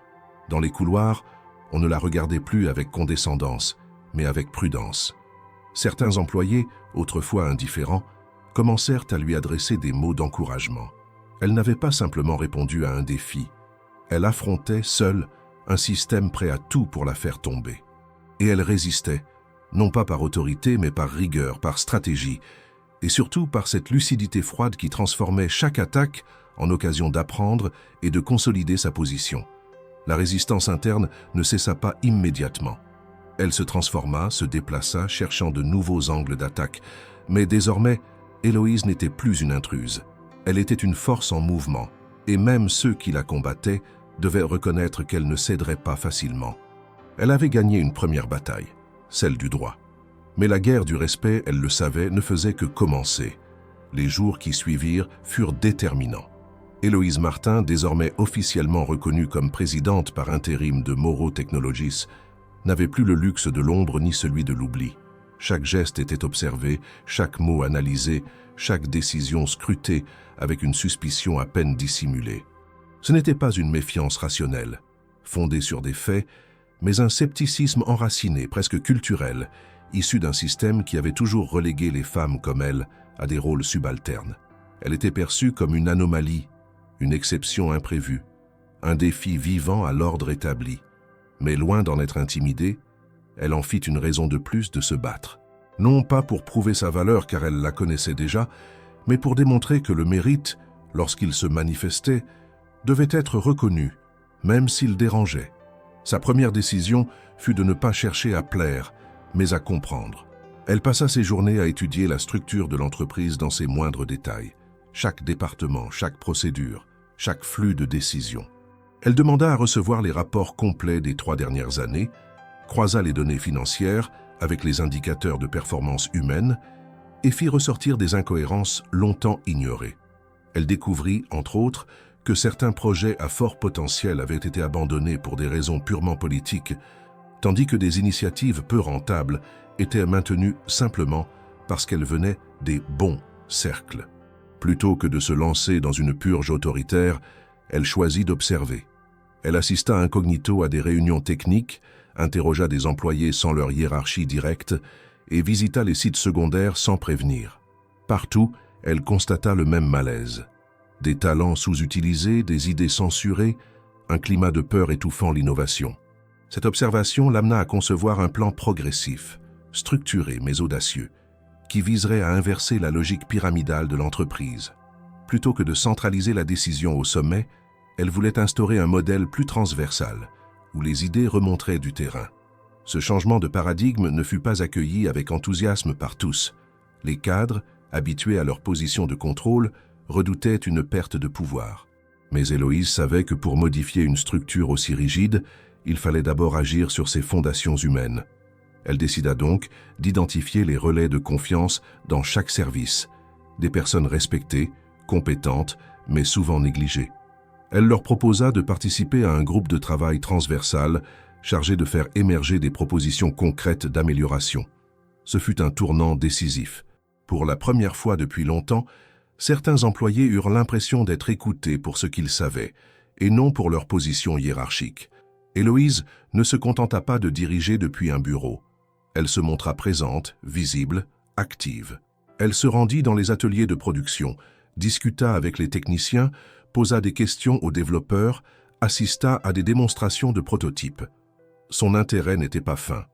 Speaker 1: Dans les couloirs, on ne la regardait plus avec condescendance, mais avec prudence. Certains employés, autrefois indifférents, commencèrent à lui adresser des mots d'encouragement. Elle n'avait pas simplement répondu à un défi. Elle affrontait, seule, un système prêt à tout pour la faire tomber. Et elle résistait, non pas par autorité, mais par rigueur, par stratégie, et surtout par cette lucidité froide qui transformait chaque attaque en occasion d'apprendre et de consolider sa position. La résistance interne ne cessa pas immédiatement. Elle se transforma, se déplaça, cherchant de nouveaux angles d'attaque. Mais désormais, Héloïse n'était plus une intruse. Elle était une force en mouvement, et même ceux qui la combattaient devaient reconnaître qu'elle ne céderait pas facilement. Elle avait gagné une première bataille, celle du droit. Mais la guerre du respect, elle le savait, ne faisait que commencer. Les jours qui suivirent furent déterminants. Héloïse Martin, désormais officiellement reconnue comme présidente par intérim de Morrow Technologies, n'avait plus le luxe de l'ombre ni celui de l'oubli. Chaque geste était observé, chaque mot analysé, chaque décision scrutée avec une suspicion à peine dissimulée. Ce n'était pas une méfiance rationnelle, fondée sur des faits, mais un scepticisme enraciné, presque culturel, issu d'un système qui avait toujours relégué les femmes comme elle à des rôles subalternes. Elle était perçue comme une anomalie, une exception imprévue, un défi vivant à l'ordre établi. Mais loin d'en être intimidée, elle en fit une raison de plus de se battre. Non pas pour prouver sa valeur car elle la connaissait déjà, mais pour démontrer que le mérite, lorsqu'il se manifestait, devait être reconnu, même s'il dérangeait. Sa première décision fut de ne pas chercher à plaire, mais à comprendre. Elle passa ses journées à étudier la structure de l'entreprise dans ses moindres détails, chaque département, chaque procédure, chaque flux de décisions. Elle demanda à recevoir les rapports complets des 3 dernières années, croisa les données financières avec les indicateurs de performance humaine et fit ressortir des incohérences longtemps ignorées. Elle découvrit, entre autres, que certains projets à fort potentiel avaient été abandonnés pour des raisons purement politiques, tandis que des initiatives peu rentables étaient maintenues simplement parce qu'elles venaient des bons cercles. Plutôt que de se lancer dans une purge autoritaire, elle choisit d'observer. Elle assista incognito à des réunions techniques, interrogea des employés sans leur hiérarchie directe et visita les sites secondaires sans prévenir. Partout, elle constata le même malaise. Des talents sous-utilisés, des idées censurées, un climat de peur étouffant l'innovation. Cette observation l'amena à concevoir un plan progressif, structuré mais audacieux, qui viserait à inverser la logique pyramidale de l'entreprise. Plutôt que de centraliser la décision au sommet, elle voulait instaurer un modèle plus transversal, où les idées remonteraient du terrain. Ce changement de paradigme ne fut pas accueilli avec enthousiasme par tous. Les cadres, habitués à leur position de contrôle, redoutaient une perte de pouvoir. Mais Héloïse savait que pour modifier une structure aussi rigide, il fallait d'abord agir sur ses fondations humaines. Elle décida donc d'identifier les relais de confiance dans chaque service, des personnes respectées, compétentes, mais souvent négligées. Elle leur proposa de participer à un groupe de travail transversal chargé de faire émerger des propositions concrètes d'amélioration. Ce fut un tournant décisif. Pour la première fois depuis longtemps, certains employés eurent l'impression d'être écoutés pour ce qu'ils savaient, et non pour leur position hiérarchique. Héloïse ne se contenta pas de diriger depuis un bureau. Elle se montra présente, visible, active. Elle se rendit dans les ateliers de production, discuta avec les techniciens, posa des questions aux développeurs, assista à des démonstrations de prototypes. Son intérêt n'était pas fin.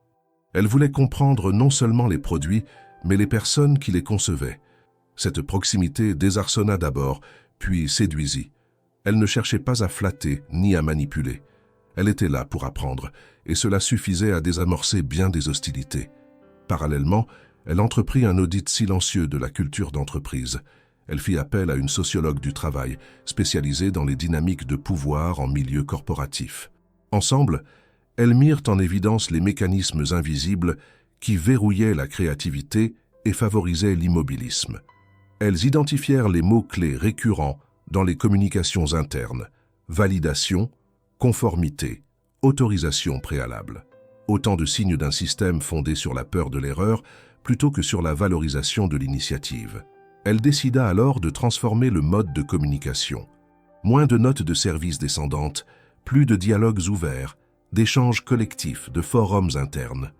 Speaker 1: Elle voulait comprendre non seulement les produits, mais les personnes qui les concevaient. Cette proximité désarçonna d'abord, puis séduisit. Elle ne cherchait pas à flatter ni à manipuler. Elle était là pour apprendre, et cela suffisait à désamorcer bien des hostilités. Parallèlement, elle entreprit un audit silencieux de la culture d'entreprise. Elle fit appel à une sociologue du travail, spécialisée dans les dynamiques de pouvoir en milieu corporatif. Ensemble, elles mirent en évidence les mécanismes invisibles qui verrouillaient la créativité et favorisaient l'immobilisme. Elles identifièrent les mots-clés récurrents dans les communications internes: validation, conformité, autorisation préalable. Autant de signes d'un système fondé sur la peur de l'erreur plutôt que sur la valorisation de l'initiative. Elle décida alors de transformer le mode de communication. Moins de notes de service descendantes, plus de dialogues ouverts, d'échanges collectifs, de forums internes.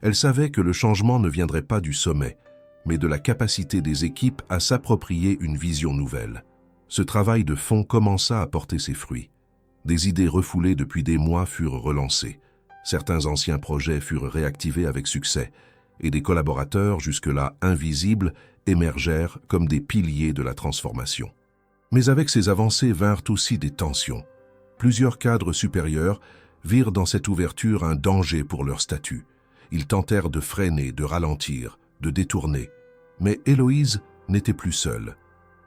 Speaker 1: Elle savait que le changement ne viendrait pas du sommet, mais de la capacité des équipes à s'approprier une vision nouvelle. Ce travail de fond commença à porter ses fruits. Des idées refoulées depuis des mois furent relancées. Certains anciens projets furent réactivés avec succès, et des collaborateurs jusque-là invisibles émergèrent comme des piliers de la transformation. Mais avec ces avancées vinrent aussi des tensions. Plusieurs cadres supérieurs virent dans cette ouverture un danger pour leur statut. Ils tentèrent de freiner, de ralentir, de détourner. Mais Héloïse n'était plus seule.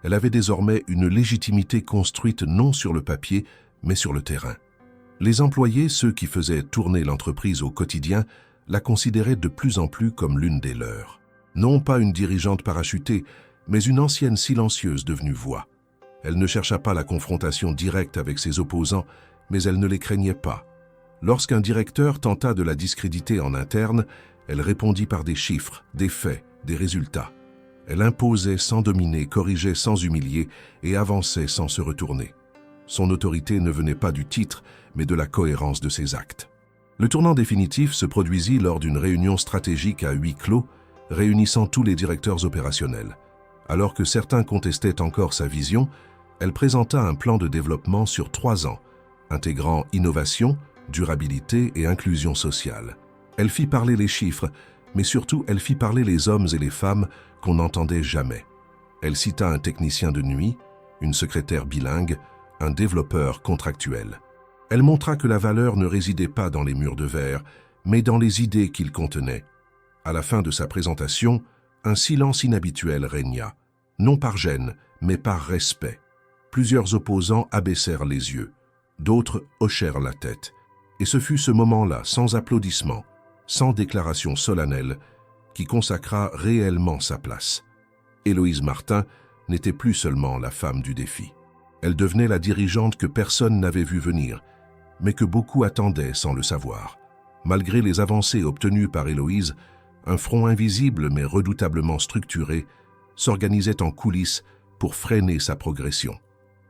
Speaker 1: Elle avait désormais une légitimité construite non sur le papier, mais sur le terrain. Les employés, ceux qui faisaient tourner l'entreprise au quotidien, la considéraient de plus en plus comme l'une des leurs. Non pas une dirigeante parachutée, mais une ancienne silencieuse devenue voix. Elle ne chercha pas la confrontation directe avec ses opposants, mais elle ne les craignait pas. Lorsqu'un directeur tenta de la discréditer en interne, elle répondit par des chiffres, des faits, des résultats. Elle imposait sans dominer, corrigeait sans humilier et avançait sans se retourner. Son autorité ne venait pas du titre, mais de la cohérence de ses actes. Le tournant définitif se produisit lors d'une réunion stratégique à huis clos, réunissant tous les directeurs opérationnels. Alors que certains contestaient encore sa vision, elle présenta un plan de développement sur 3 ans, intégrant innovation, durabilité et inclusion sociale. Elle fit parler les chiffres, mais surtout elle fit parler les hommes et les femmes qu'on n'entendait jamais. Elle cita un technicien de nuit, une secrétaire bilingue, un développeur contractuel. Elle montra que la valeur ne résidait pas dans les murs de verre, mais dans les idées qu'ils contenaient. À la fin de sa présentation, un silence inhabituel régna, non par gêne, mais par respect. Plusieurs opposants abaissèrent les yeux, d'autres hochèrent la tête. Et ce fut ce moment-là, sans applaudissements, sans déclaration solennelle, qui consacra réellement sa place. Héloïse Martin n'était plus seulement la femme du défi. Elle devenait la dirigeante que personne n'avait vue venir, mais que beaucoup attendaient sans le savoir. Malgré les avancées obtenues par Héloïse, un front invisible mais redoutablement structuré s'organisait en coulisses pour freiner sa progression.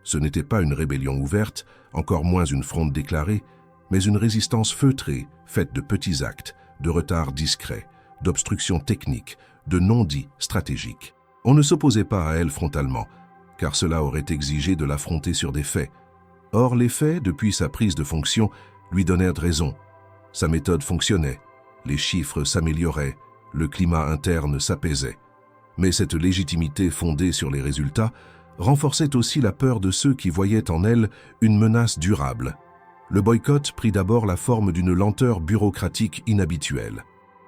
Speaker 1: Ce n'était pas une rébellion ouverte, encore moins une fronde déclarée, mais une résistance feutrée, faite de petits actes, de retards discrets, d'obstructions techniques, de non-dits stratégiques. On ne s'opposait pas à elle frontalement, car cela aurait exigé de l'affronter sur des faits. Or, les faits, depuis sa prise de fonction, lui donnèrent raison. Sa méthode fonctionnait, les chiffres s'amélioraient, le climat interne s'apaisait. Mais cette légitimité fondée sur les résultats renforçait aussi la peur de ceux qui voyaient en elle une menace durable. Le boycott prit d'abord la forme d'une lenteur bureaucratique inhabituelle.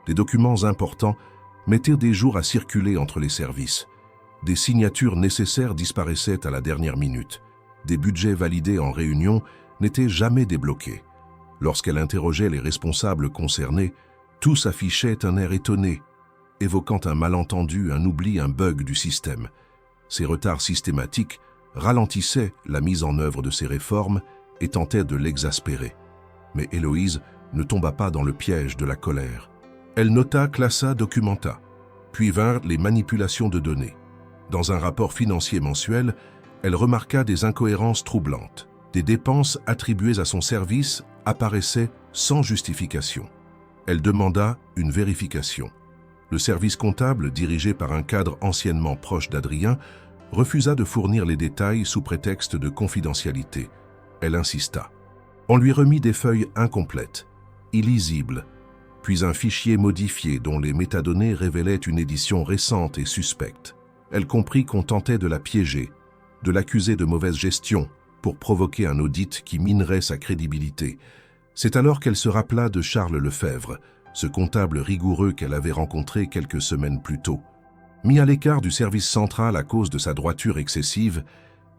Speaker 1: Des documents importants mettirent des jours à circuler entre les services. Des signatures nécessaires disparaissaient à la dernière minute. Des budgets validés en réunion n'étaient jamais débloqués. Lorsqu'elle interrogeait les responsables concernés, tous affichaient un air étonné, évoquant un malentendu, un oubli, un bug du système. Ces retards systématiques ralentissaient la mise en œuvre de ces réformes et tentaient de l'exaspérer. Mais Héloïse ne tomba pas dans le piège de la colère. Elle nota, classa, documenta. Puis vinrent les manipulations de données. Dans un rapport financier mensuel, elle remarqua des incohérences troublantes. Des dépenses attribuées à son service apparaissaient sans justification. Elle demanda une vérification. Le service comptable, dirigé par un cadre anciennement proche d'Adrien, refusa de fournir les détails sous prétexte de confidentialité. Elle insista. On lui remit des feuilles incomplètes, illisibles, puis un fichier modifié dont les métadonnées révélaient une édition récente et suspecte. Elle comprit qu'on tentait de la piéger, de l'accuser de mauvaise gestion pour provoquer un audit qui minerait sa crédibilité. C'est alors qu'elle se rappela de Charles Lefebvre, ce comptable rigoureux qu'elle avait rencontré quelques semaines plus tôt. Mis à l'écart du service central à cause de sa droiture excessive,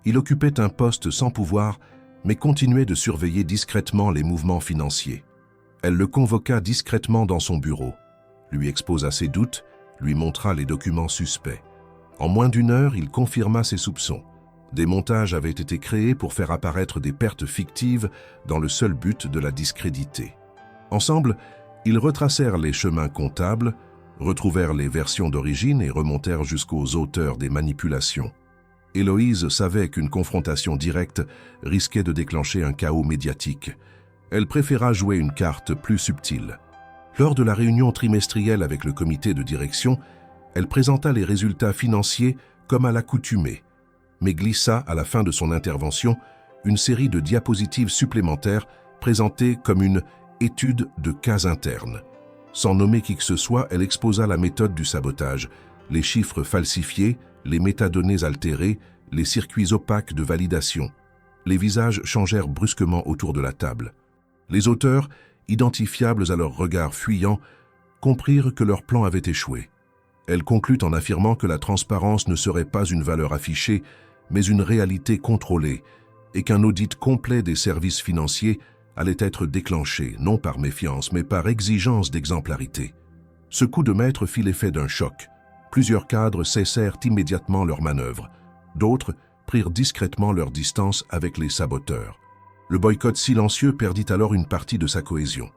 Speaker 1: il occupait un poste sans pouvoir, mais continuait de surveiller discrètement les mouvements financiers. Elle le convoqua discrètement dans son bureau, lui exposa ses doutes, lui montra les documents suspects. En moins d'une heure, il confirma ses soupçons. Des montages avaient été créés pour faire apparaître des pertes fictives dans le seul but de la discréditer. Ensemble, ils retracèrent les chemins comptables, retrouvèrent les versions d'origine et remontèrent jusqu'aux auteurs des manipulations. Héloïse savait qu'une confrontation directe risquait de déclencher un chaos médiatique. Elle préféra jouer une carte plus subtile. Lors de la réunion trimestrielle avec le comité de direction, elle présenta les résultats financiers comme à l'accoutumée, mais glissa à la fin de son intervention une série de diapositives supplémentaires présentées comme une étude de cas interne. Sans nommer qui que ce soit, elle exposa la méthode du sabotage, les chiffres falsifiés, les métadonnées altérées, les circuits opaques de validation. Les visages changèrent brusquement autour de la table. Les auteurs, identifiables à leur regard fuyant, comprirent que leur plan avait échoué. Elle conclut en affirmant que la transparence ne serait pas une valeur affichée, mais une réalité contrôlée, et qu'un audit complet des services financiers allait être déclenché, non par méfiance, mais par exigence d'exemplarité. Ce coup de maître fit l'effet d'un choc. Plusieurs cadres cessèrent immédiatement leurs manœuvres. D'autres prirent discrètement leur distance avec les saboteurs. Le boycott silencieux perdit alors une partie de sa cohésion.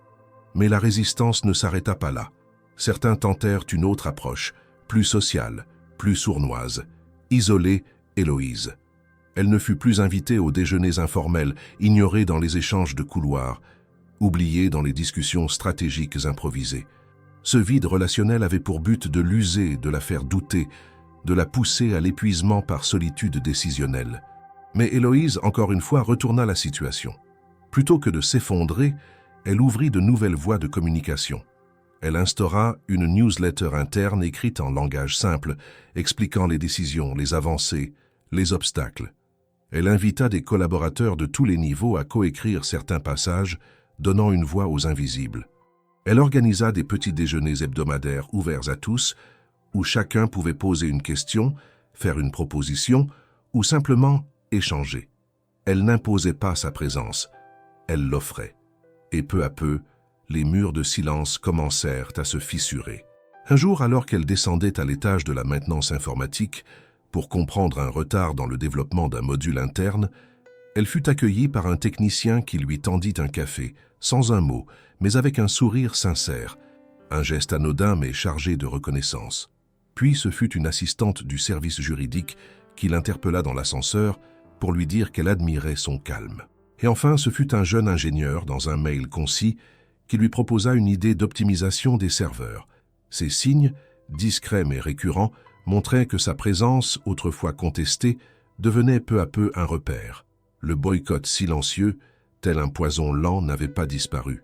Speaker 1: Mais la résistance ne s'arrêta pas là. Certains tentèrent une autre approche, plus sociale, plus sournoise. Isoler Héloïse. Elle ne fut plus invitée aux déjeuners informels, ignorée dans les échanges de couloirs, oubliée dans les discussions stratégiques improvisées. Ce vide relationnel avait pour but de l'user, de la faire douter, de la pousser à l'épuisement par solitude décisionnelle. Mais Héloïse, encore une fois, retourna la situation. Plutôt que de s'effondrer, elle ouvrit de nouvelles voies de communication. Elle instaura une newsletter interne écrite en langage simple, expliquant les décisions, les avancées, les obstacles. Elle invita des collaborateurs de tous les niveaux à coécrire certains passages, donnant une voix aux invisibles. Elle organisa des petits déjeuners hebdomadaires ouverts à tous, où chacun pouvait poser une question, faire une proposition ou simplement échanger. Elle n'imposait pas sa présence, elle l'offrait. Et peu à peu, les murs de silence commencèrent à se fissurer. Un jour, alors qu'elle descendait à l'étage de la maintenance informatique pour comprendre un retard dans le développement d'un module interne, elle fut accueillie par un technicien qui lui tendit un café, sans un mot, mais avec un sourire sincère, un geste anodin mais chargé de reconnaissance. Puis ce fut une assistante du service juridique qui l'interpella dans l'ascenseur pour lui dire qu'elle admirait son calme. Et enfin, ce fut un jeune ingénieur, dans un mail concis, qui lui proposa une idée d'optimisation des serveurs. Ces signes, discrets mais récurrents, montraient que sa présence, autrefois contestée, devenait peu à peu un repère. Le boycott silencieux, tel un poison lent, n'avait pas disparu,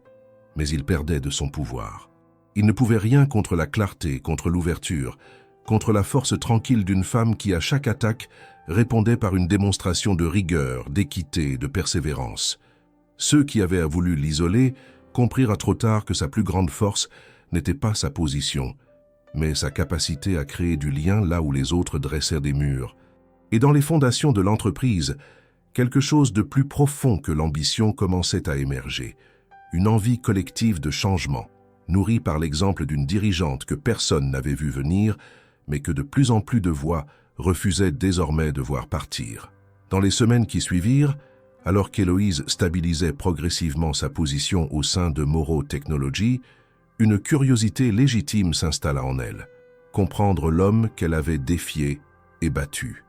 Speaker 1: mais il perdait de son pouvoir. Il ne pouvait rien contre la clarté, contre l'ouverture, contre la force tranquille d'une femme qui, à chaque attaque, répondait par une démonstration de rigueur, d'équité, de persévérance. Ceux qui avaient voulu l'isoler comprirent trop tard que sa plus grande force n'était pas sa position, mais sa capacité à créer du lien là où les autres dressaient des murs. Et dans les fondations de l'entreprise, quelque chose de plus profond que l'ambition commençait à émerger, une envie collective de changement, nourrie par l'exemple d'une dirigeante que personne n'avait vue venir, mais que de plus en plus de voix refusaient désormais de voir partir. Dans les semaines qui suivirent, alors qu'Héloïse stabilisait progressivement sa position au sein de Morrow Technology, Une curiosité légitime s'installa en elle, comprendre l'homme qu'elle avait défié et battu.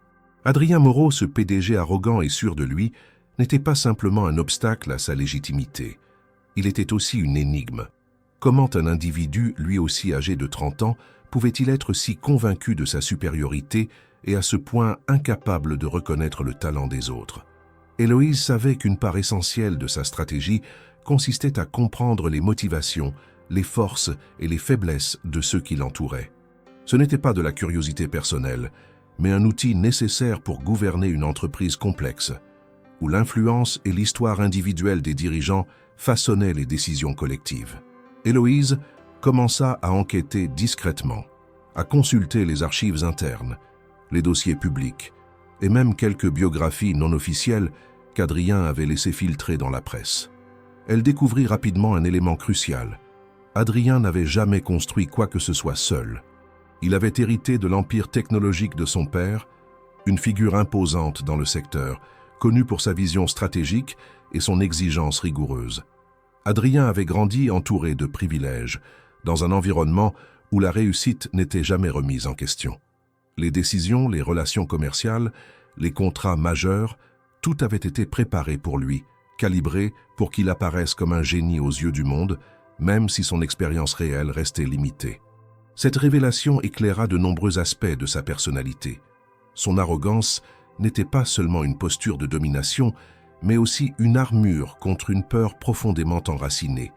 Speaker 1: Adrien Moreau, ce PDG arrogant et sûr de lui, n'était pas simplement un obstacle à sa légitimité. Il était aussi une énigme. Comment un individu, lui aussi âgé de 30 ans, pouvait-il être si convaincu de sa supériorité et à ce point incapable de reconnaître le talent des autres? Héloïse savait qu'une part essentielle de sa stratégie consistait à comprendre les motivations, les forces et les faiblesses de ceux qui l'entouraient. Ce n'était pas de la curiosité personnelle, mais un outil nécessaire pour gouverner une entreprise complexe, où l'influence et l'histoire individuelle des dirigeants façonnaient les décisions collectives. Héloïse commença à enquêter discrètement, à consulter les archives internes, les dossiers publics et même quelques biographies non officielles qu'Adrien avait laissées filtrer dans la presse. Elle découvrit rapidement un élément crucial. Adrien n'avait jamais construit quoi que ce soit seul. Il avait hérité de l'empire technologique de son père, une figure imposante dans le secteur, connue pour sa vision stratégique et son exigence rigoureuse. Adrien avait grandi entouré de privilèges, dans un environnement où la réussite n'était jamais remise en question. Les décisions, les relations commerciales, les contrats majeurs, tout avait été préparé pour lui, calibré pour qu'il apparaisse comme un génie aux yeux du monde, même si son expérience réelle restait limitée. Cette révélation éclaira de nombreux aspects de sa personnalité. Son arrogance n'était pas seulement une posture de domination, mais aussi une armure contre une peur profondément enracinée,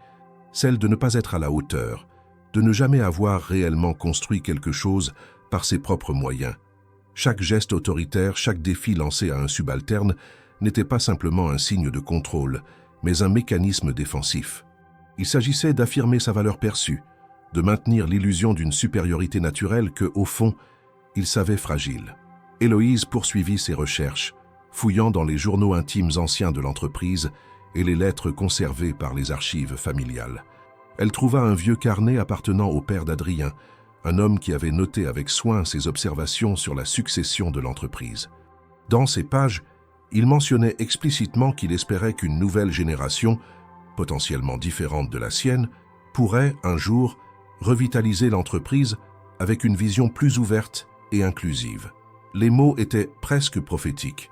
Speaker 1: celle de ne pas être à la hauteur, de ne jamais avoir réellement construit quelque chose par ses propres moyens. Chaque geste autoritaire, chaque défi lancé à un subalterne n'était pas simplement un signe de contrôle, mais un mécanisme défensif. Il s'agissait d'affirmer sa valeur perçue, de maintenir l'illusion d'une supériorité naturelle que, au fond, il savait fragile. Héloïse poursuivit ses recherches, fouillant dans les journaux intimes anciens de l'entreprise et les lettres conservées par les archives familiales. Elle trouva un vieux carnet appartenant au père d'Adrien, un homme qui avait noté avec soin ses observations sur la succession de l'entreprise. Dans ces pages, il mentionnait explicitement qu'il espérait qu'une nouvelle génération, potentiellement différente de la sienne, pourrait, un jour, revitaliser l'entreprise avec une vision plus ouverte et inclusive. Les mots étaient presque prophétiques.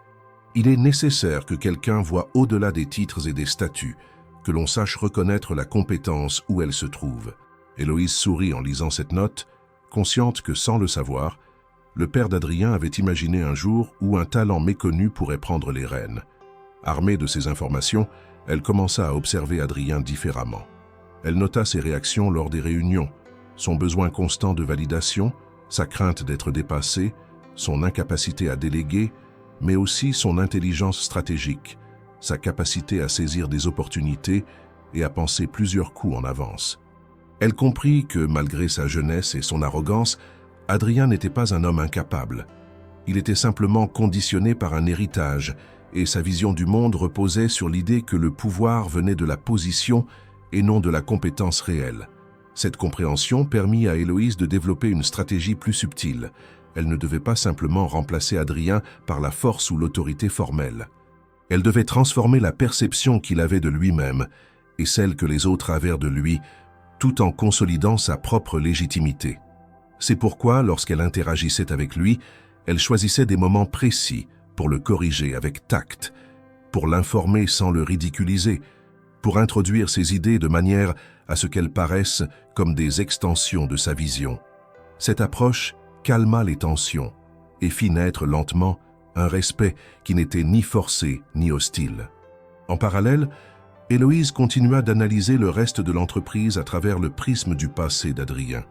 Speaker 1: Il est nécessaire que quelqu'un voie au-delà des titres et des statuts, que l'on sache reconnaître la compétence où elle se trouve. Héloïse sourit en lisant cette note, consciente que, sans le savoir, le père d'Adrien avait imaginé un jour où un talent méconnu pourrait prendre les rênes. Armée de ces informations, elle commença à observer Adrien différemment. Elle nota ses réactions lors des réunions, son besoin constant de validation, sa crainte d'être dépassé, son incapacité à déléguer, mais aussi son intelligence stratégique, sa capacité à saisir des opportunités et à penser plusieurs coups en avance. Elle comprit que, malgré sa jeunesse et son arrogance, Adrien n'était pas un homme incapable. Il était simplement conditionné par un héritage, et sa vision du monde reposait sur l'idée que le pouvoir venait de la position et non de la compétence réelle. Cette compréhension permit à Héloïse de développer une stratégie plus subtile. Elle ne devait pas simplement remplacer Adrien par la force ou l'autorité formelle. Elle devait transformer la perception qu'il avait de lui-même et celle que les autres avaient de lui, tout en consolidant sa propre légitimité. C'est pourquoi, lorsqu'elle interagissait avec lui, elle choisissait des moments précis pour le corriger avec tact, pour l'informer sans le ridiculiser, pour introduire ses idées de manière à ce qu'elles paraissent comme des extensions de sa vision. Cette approche calma les tensions et fit naître lentement un respect qui n'était ni forcé ni hostile. En parallèle, Héloïse continua d'analyser le reste de l'entreprise à travers le prisme du passé d'Adrien.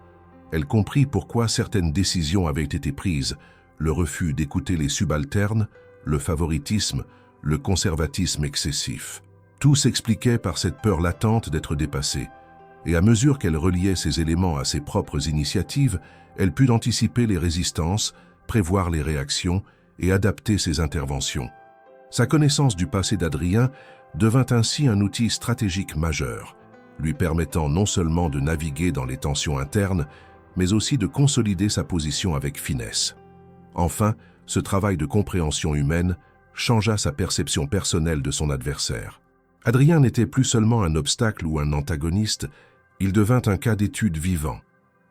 Speaker 1: Elle comprit pourquoi certaines décisions avaient été prises, le refus d'écouter les subalternes, le favoritisme, le conservatisme excessif. Tout s'expliquait par cette peur latente d'être dépassée. Et à mesure qu'elle reliait ces éléments à ses propres initiatives, elle put anticiper les résistances, prévoir les réactions et adapter ses interventions. Sa connaissance du passé d'Adrien devint ainsi un outil stratégique majeur, lui permettant non seulement de naviguer dans les tensions internes, mais aussi de consolider sa position avec finesse. Enfin, ce travail de compréhension humaine changea sa perception personnelle de son adversaire. Adrien n'était plus seulement un obstacle ou un antagoniste, Il devint un cas d'étude vivant,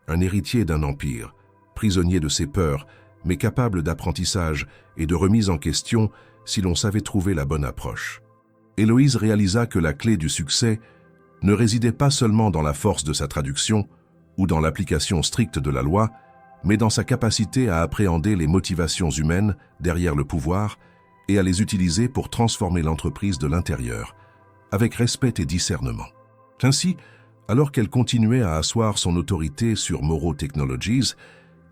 Speaker 1: un héritier d'un empire, prisonnier de ses peurs, mais capable d'apprentissage et de remise en question si l'on savait trouver la bonne approche. Héloïse réalisa que la clé du succès ne résidait pas seulement dans la force de sa traduction ou dans l'application stricte de la loi, mais dans sa capacité à appréhender les motivations humaines derrière le pouvoir et à les utiliser pour transformer l'entreprise de l'intérieur, avec respect et discernement. Ainsi, alors qu'elle continuait à asseoir son autorité sur Morrow Technologies,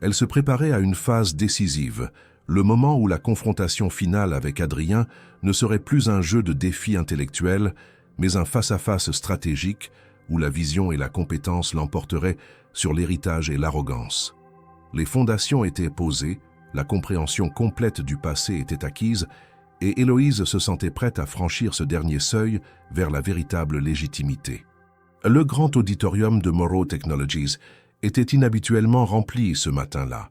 Speaker 1: elle se préparait à une phase décisive, le moment où la confrontation finale avec Adrien ne serait plus un jeu de défis intellectuels, mais un face-à-face stratégique où la vision et la compétence l'emporteraient sur l'héritage et l'arrogance. Les fondations étaient posées, la compréhension complète du passé était acquise, et Héloïse se sentait prête à franchir ce dernier seuil vers la véritable légitimité. Le grand auditorium de Morrow Technologies était inhabituellement rempli ce matin-là.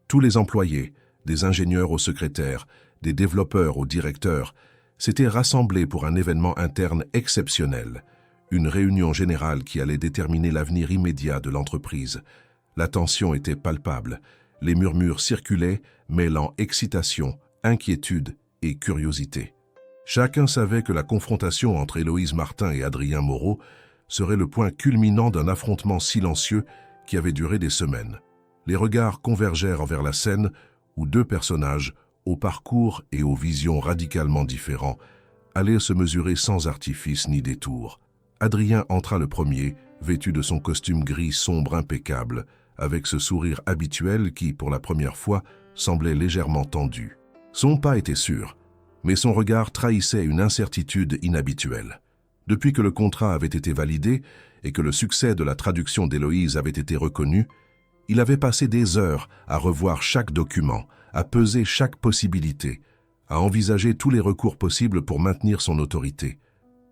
Speaker 1: Tous les employés, des ingénieurs aux secrétaires, des développeurs aux directeurs, s'étaient rassemblés pour un événement interne exceptionnel, une réunion générale qui allait déterminer l'avenir immédiat de l'entreprise. La tension était palpable, les murmures circulaient, mêlant excitation, inquiétude et curiosité. Chacun savait que la confrontation entre Héloïse Martin et Adrien Morrow serait le point culminant d'un affrontement silencieux qui avait duré des semaines. Les regards convergèrent vers la scène où deux personnages, aux parcours et aux visions radicalement différents, allaient se mesurer sans artifice ni détour. Adrien entra le premier, vêtu de son costume gris sombre impeccable, avec ce sourire habituel qui, pour la première fois, semblait légèrement tendu. Son pas était sûr, mais son regard trahissait une incertitude inhabituelle. Depuis que le contrat avait été validé et que le succès de la traduction d'Héloïse avait été reconnu, il avait passé des heures à revoir chaque document, à peser chaque possibilité, à envisager tous les recours possibles pour maintenir son autorité.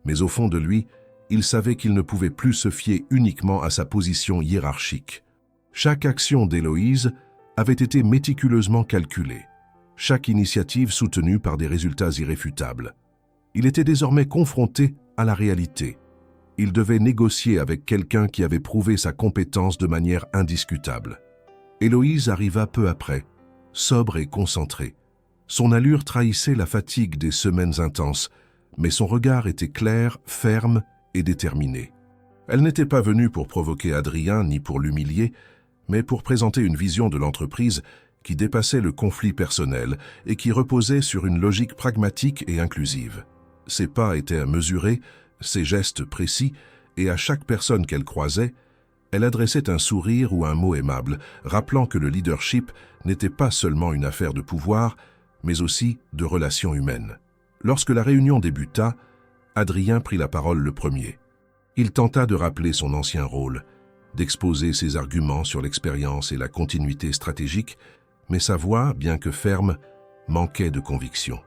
Speaker 1: Mais au fond de lui, il savait qu'il ne pouvait plus se fier uniquement à sa position hiérarchique. Chaque action d'Héloïse avait été méticuleusement calculée, chaque initiative soutenue par des résultats irréfutables. Il était désormais confronté à la réalité. Il devait négocier avec quelqu'un qui avait prouvé sa compétence de manière indiscutable. Héloïse arriva peu après, sobre et concentrée. Son allure trahissait la fatigue des semaines intenses, mais son regard était clair, ferme et déterminé. Elle n'était pas venue pour provoquer Adrien ni pour l'humilier, mais pour présenter une vision de l'entreprise qui dépassait le conflit personnel et qui reposait sur une logique pragmatique et inclusive. Ses pas étaient mesurés, ses gestes précis, et à chaque personne qu'elle croisait, elle adressait un sourire ou un mot aimable, rappelant que le leadership n'était pas seulement une affaire de pouvoir, mais aussi de relations humaines. Lorsque la réunion débuta, Adrien prit la parole le premier. Il tenta de rappeler son ancien rôle, d'exposer ses arguments sur l'expérience et la continuité stratégique, mais sa voix, bien que ferme, manquait de conviction.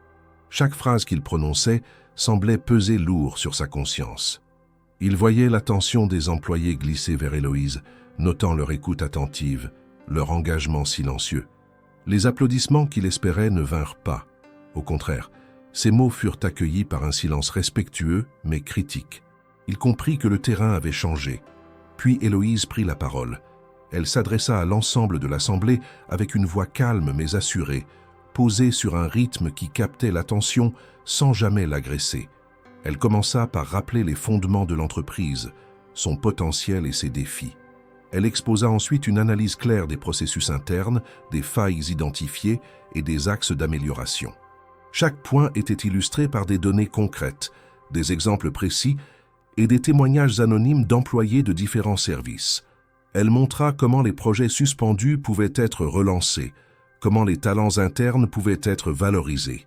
Speaker 1: Chaque phrase qu'il prononçait semblait peser lourd sur sa conscience. Il voyait l'attention des employés glisser vers Héloïse, notant leur écoute attentive, leur engagement silencieux. Les applaudissements qu'il espérait ne vinrent pas. Au contraire, ses mots furent accueillis par un silence respectueux mais critique. Il comprit que le terrain avait changé. Puis Héloïse prit la parole. Elle s'adressa à l'ensemble de l'assemblée avec une voix calme mais assurée, posée sur un rythme qui captait l'attention sans jamais l'agresser. Elle commença par rappeler les fondements de l'entreprise, son potentiel et ses défis. Elle exposa ensuite une analyse claire des processus internes, des failles identifiées et des axes d'amélioration. Chaque point était illustré par des données concrètes, des exemples précis et des témoignages anonymes d'employés de différents services. Elle montra comment les projets suspendus pouvaient être relancés, comment les talents internes pouvaient être valorisés,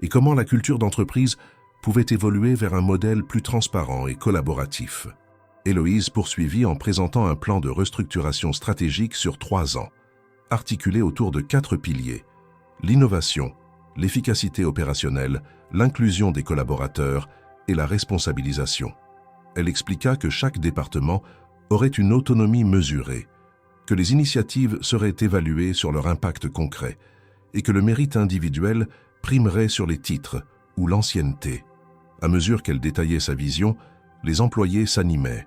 Speaker 1: et comment la culture d'entreprise pouvait évoluer vers un modèle plus transparent et collaboratif. Héloïse poursuivit en présentant un plan de restructuration stratégique sur 3 ans, articulé autour de 4 piliers: l'innovation, l'efficacité opérationnelle, l'inclusion des collaborateurs et la responsabilisation. Elle expliqua que chaque département aurait une autonomie mesurée, que les initiatives seraient évaluées sur leur impact concret et que le mérite individuel primerait sur les titres ou l'ancienneté. À mesure qu'elle détaillait sa vision, les employés s'animaient.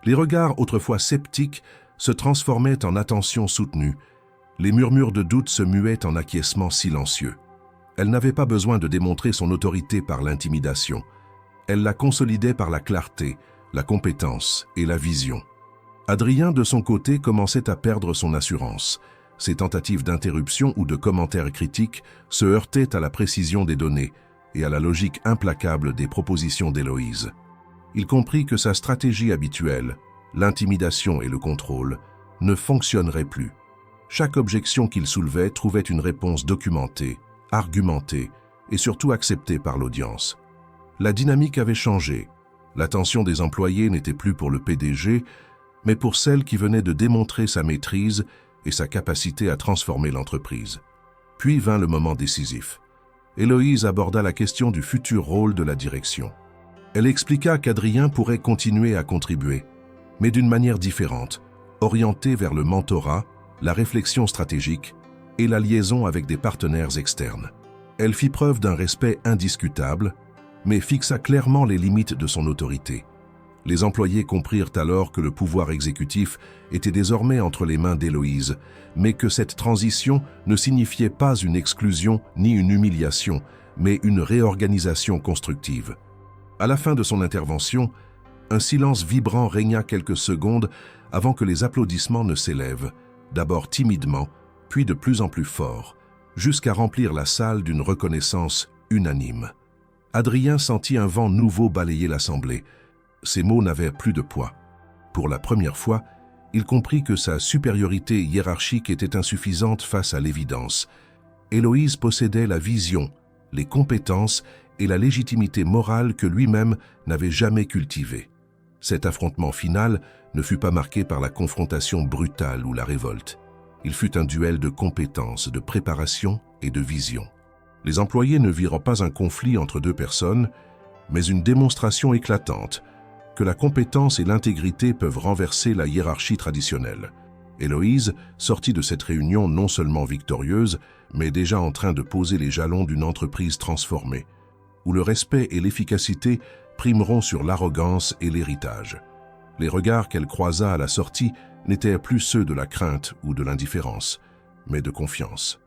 Speaker 1: Les regards autrefois sceptiques se transformaient en attention soutenue. Les murmures de doute se muaient en acquiescement silencieux. Elle n'avait pas besoin de démontrer son autorité par l'intimidation. Elle la consolidait par la clarté, la compétence et la vision. Adrien, de son côté, commençait à perdre son assurance. Ses tentatives d'interruption ou de commentaires critiques se heurtaient à la précision des données et à la logique implacable des propositions d'Héloïse. Il comprit que sa stratégie habituelle, l'intimidation et le contrôle, ne fonctionnerait plus. Chaque objection qu'il soulevait trouvait une réponse documentée, argumentée et surtout acceptée par l'audience. La dynamique avait changé. L'attention des employés n'était plus pour le PDG, mais pour celle qui venait de démontrer sa maîtrise et sa capacité à transformer l'entreprise. Puis vint le moment décisif. Héloïse aborda la question du futur rôle de la direction. Elle expliqua qu'Adrien pourrait continuer à contribuer, mais d'une manière différente, orientée vers le mentorat, la réflexion stratégique et la liaison avec des partenaires externes. Elle fit preuve d'un respect indiscutable, mais fixa clairement les limites de son autorité. Les employés comprirent alors que le pouvoir exécutif était désormais entre les mains d'Héloïse, mais que cette transition ne signifiait pas une exclusion ni une humiliation, mais une réorganisation constructive. À la fin de son intervention, un silence vibrant régna quelques secondes avant que les applaudissements ne s'élèvent, d'abord timidement, puis de plus en plus fort, jusqu'à remplir la salle d'une reconnaissance unanime. Adrien sentit un vent nouveau balayer l'assemblée. Ces mots n'avaient plus de poids. Pour la première fois, il comprit que sa supériorité hiérarchique était insuffisante face à l'évidence. Héloïse possédait la vision, les compétences et la légitimité morale que lui-même n'avait jamais cultivée. Cet affrontement final ne fut pas marqué par la confrontation brutale ou la révolte. Il fut un duel de compétences, de préparation et de vision. Les employés ne virent pas un conflit entre deux personnes, mais une démonstration éclatante que la compétence et l'intégrité peuvent renverser la hiérarchie traditionnelle. Héloïse sortit de cette réunion non seulement victorieuse, mais déjà en train de poser les jalons d'une entreprise transformée, où le respect et l'efficacité primeront sur l'arrogance et l'héritage. Les regards qu'elle croisa à la sortie n'étaient plus ceux de la crainte ou de l'indifférence, mais de confiance.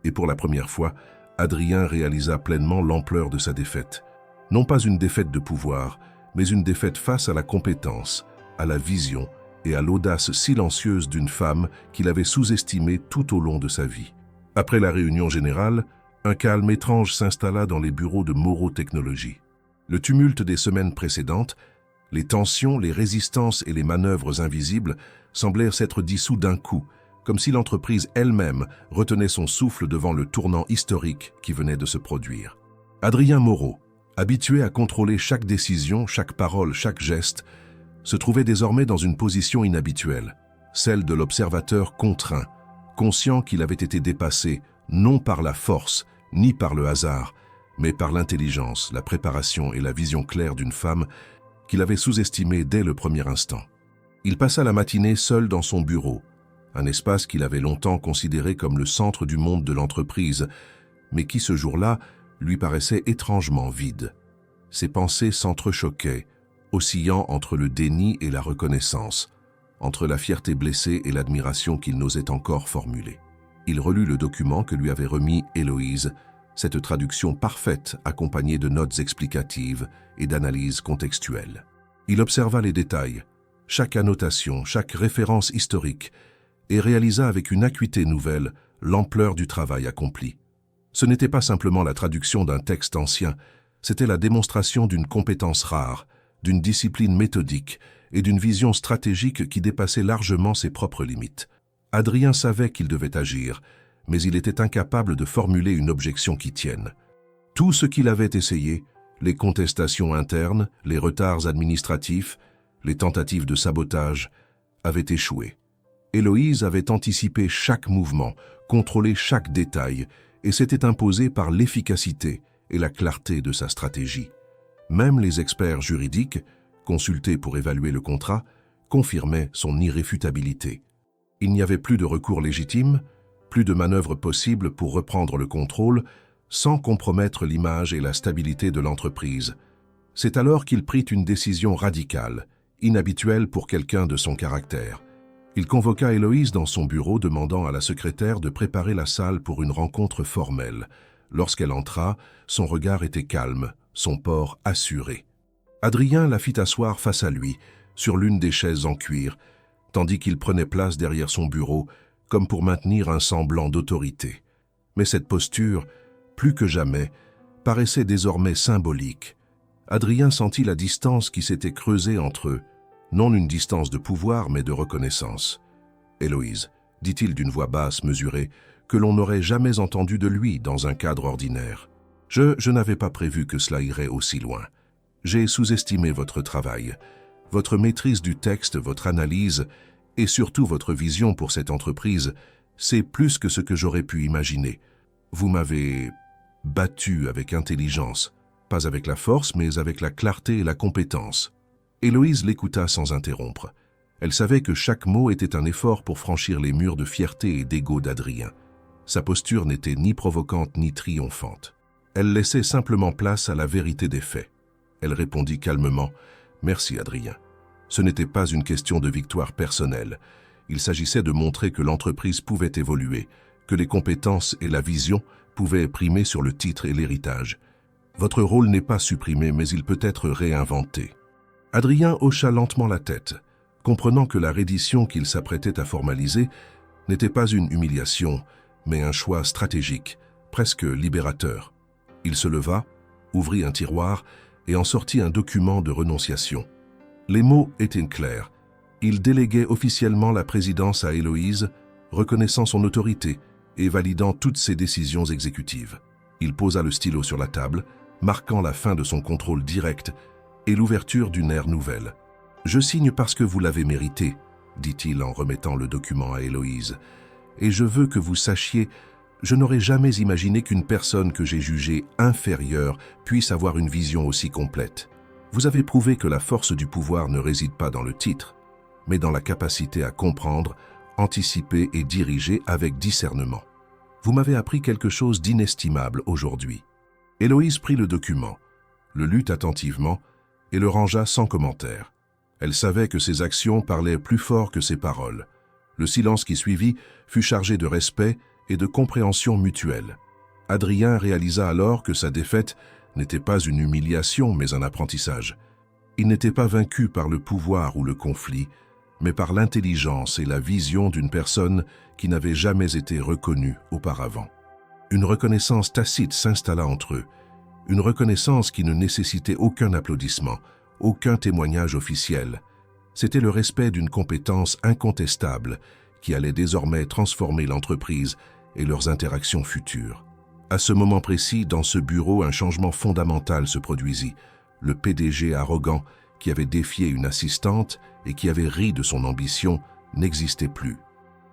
Speaker 1: Et pour la première fois, Adrien réalisa pleinement l'ampleur de sa défaite. Non pas une défaite de pouvoir, mais une défaite face à la compétence, à la vision et à l'audace silencieuse d'une femme qu'il avait sous-estimée tout au long de sa vie. Après la réunion générale, un calme étrange s'installa dans les bureaux de Moreau Technologies. Le tumulte des semaines précédentes, les tensions, les résistances et les manœuvres invisibles semblèrent s'être dissous d'un coup, comme si l'entreprise elle-même retenait son souffle devant le tournant historique qui venait de se produire. Adrien Moreau, habitué à contrôler chaque décision, chaque parole, chaque geste, se trouvait désormais dans une position inhabituelle, celle de l'observateur contraint, conscient qu'il avait été dépassé non par la force, ni par le hasard, mais par l'intelligence, la préparation et la vision claire d'une femme qu'il avait sous-estimée dès le premier instant. Il passa la matinée seul dans son bureau, un espace qu'il avait longtemps considéré comme le centre du monde de l'entreprise, mais qui ce jour-là lui paraissait étrangement vide. Ses pensées s'entrechoquaient, oscillant entre le déni et la reconnaissance, entre la fierté blessée et l'admiration qu'il n'osait encore formuler. Il relut le document que lui avait remis Héloïse, cette traduction parfaite accompagnée de notes explicatives et d'analyses contextuelles. Il observa les détails, chaque annotation, chaque référence historique, et réalisa avec une acuité nouvelle l'ampleur du travail accompli. Ce n'était pas simplement la traduction d'un texte ancien, c'était la démonstration d'une compétence rare, d'une discipline méthodique et d'une vision stratégique qui dépassait largement ses propres limites. Adrien savait qu'il devait agir, mais il était incapable de formuler une objection qui tienne. Tout ce qu'il avait essayé, les contestations internes, les retards administratifs, les tentatives de sabotage, avaient échoué. Héloïse avait anticipé chaque mouvement, contrôlé chaque détail, et s'était imposée par l'efficacité et la clarté de sa stratégie. Même les experts juridiques, consultés pour évaluer le contrat, confirmaient son irréfutabilité. Il n'y avait plus de recours légitime, plus de manœuvres possibles pour reprendre le contrôle sans compromettre l'image et la stabilité de l'entreprise. C'est alors qu'il prit une décision radicale, inhabituel pour quelqu'un de son caractère. Il convoqua Héloïse dans son bureau, demandant à la secrétaire de préparer la salle pour une rencontre formelle. Lorsqu'elle entra, son regard était calme, son port assuré. Adrien la fit asseoir face à lui, sur l'une des chaises en cuir, tandis qu'il prenait place derrière son bureau, comme pour maintenir un semblant d'autorité. Mais cette posture, plus que jamais, paraissait désormais symbolique. Adrien sentit la distance qui s'était creusée entre eux, non une distance de pouvoir, mais de reconnaissance. « Héloïse, dit-il d'une voix basse, mesurée, que l'on n'aurait jamais entendu de lui dans un cadre ordinaire. Je n'avais pas prévu que cela irait aussi loin. J'ai sous-estimé votre travail, votre maîtrise du texte, votre analyse et surtout votre vision pour cette entreprise. C'est plus que ce que j'aurais pu imaginer. Vous m'avez battu avec intelligence, pas avec la force, mais avec la clarté et la compétence. » Héloïse l'écouta sans interrompre. Elle savait que chaque mot était un effort pour franchir les murs de fierté et d'ego d'Adrien. Sa posture n'était ni provocante ni triomphante. Elle laissait simplement place à la vérité des faits. Elle répondit calmement « Merci Adrien. Ce n'était pas une question de victoire personnelle. Il s'agissait de montrer que l'entreprise pouvait évoluer, que les compétences et la vision pouvaient primer sur le titre et l'héritage. Votre rôle n'est pas supprimé, mais il peut être réinventé. » Adrien hocha lentement la tête, comprenant que la reddition qu'il s'apprêtait à formaliser n'était pas une humiliation, mais un choix stratégique, presque libérateur. Il se leva, ouvrit un tiroir et en sortit un document de renonciation. Les mots étaient clairs. Il déléguait officiellement la présidence à Héloïse, reconnaissant son autorité et validant toutes ses décisions exécutives. Il posa le stylo sur la table, marquant la fin de son contrôle direct et l'ouverture d'une ère nouvelle. « Je signe parce que vous l'avez mérité, » dit-il en remettant le document à Héloïse. « Et je veux que vous sachiez, je n'aurais jamais imaginé qu'une personne que j'ai jugée inférieure puisse avoir une vision aussi complète. Vous avez prouvé que la force du pouvoir ne réside pas dans le titre, mais dans la capacité à comprendre, anticiper et diriger avec discernement. Vous m'avez appris quelque chose d'inestimable aujourd'hui. » Héloïse prit le document, le lut attentivement et le rangea sans commentaire. Elle savait que ses actions parlaient plus fort que ses paroles. Le silence qui suivit fut chargé de respect et de compréhension mutuelle. Adrien réalisa alors que sa défaite n'était pas une humiliation, mais un apprentissage. Il n'était pas vaincu par le pouvoir ou le conflit, mais par l'intelligence et la vision d'une personne qui n'avait jamais été reconnue auparavant. Une reconnaissance tacite s'installa entre eux, une reconnaissance qui ne nécessitait aucun applaudissement, aucun témoignage officiel. C'était le respect d'une compétence incontestable qui allait désormais transformer l'entreprise et leurs interactions futures. À ce moment précis, dans ce bureau, un changement fondamental se produisit. Le PDG arrogant, qui avait défié une assistante et qui avait ri de son ambition, n'existait plus.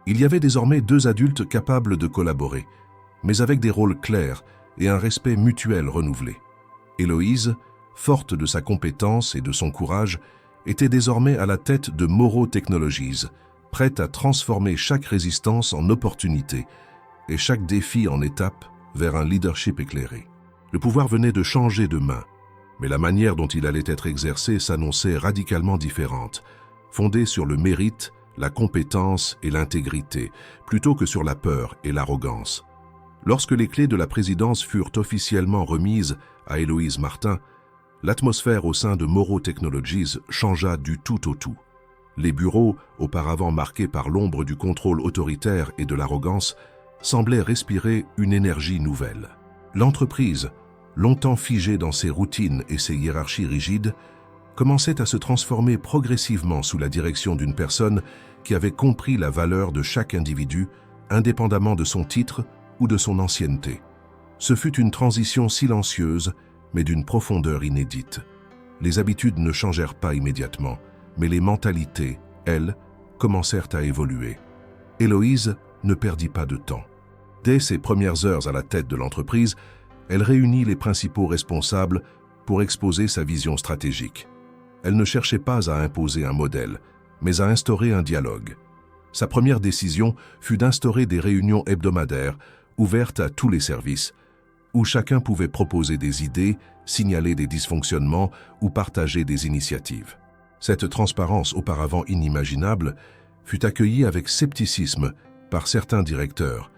Speaker 1: Il y avait désormais deux adultes capables de collaborer, mais avec des rôles clairs et un respect mutuel renouvelé. Héloïse, forte de sa compétence et de son courage, était désormais à la tête de Morrow Technologies, prête à transformer chaque résistance en opportunité et chaque défi en étape vers un leadership éclairé. Le pouvoir venait de changer de main, mais la manière dont il allait être exercé s'annonçait radicalement différente, fondée sur le mérite, la compétence et l'intégrité, plutôt que sur la peur et l'arrogance. Lorsque les clés de la présidence furent officiellement remises à Héloïse Martin, l'atmosphère au sein de Morrow Technologies changea du tout au tout. Les bureaux, auparavant marqués par l'ombre du contrôle autoritaire et de l'arrogance, semblaient respirer une énergie nouvelle. L'entreprise, longtemps figée dans ses routines et ses hiérarchies rigides, commençait à se transformer progressivement sous la direction d'une personne qui avait compris la valeur de chaque individu, indépendamment de son titre ou de son ancienneté. Ce fut une transition silencieuse, mais d'une profondeur inédite. Les habitudes ne changèrent pas immédiatement, mais les mentalités, elles, commencèrent à évoluer. Héloïse ne perdit pas de temps. Dès ses premières heures à la tête de l'entreprise, elle réunit les principaux responsables pour exposer sa vision stratégique. Elle ne cherchait pas à imposer un modèle, mais à instaurer un dialogue. Sa première décision fut d'instaurer des réunions hebdomadaires ouvertes à tous les services, où chacun pouvait proposer des idées, signaler des dysfonctionnements ou partager des initiatives. Cette transparence auparavant inimaginable fut accueillie avec scepticisme par certains directeurs,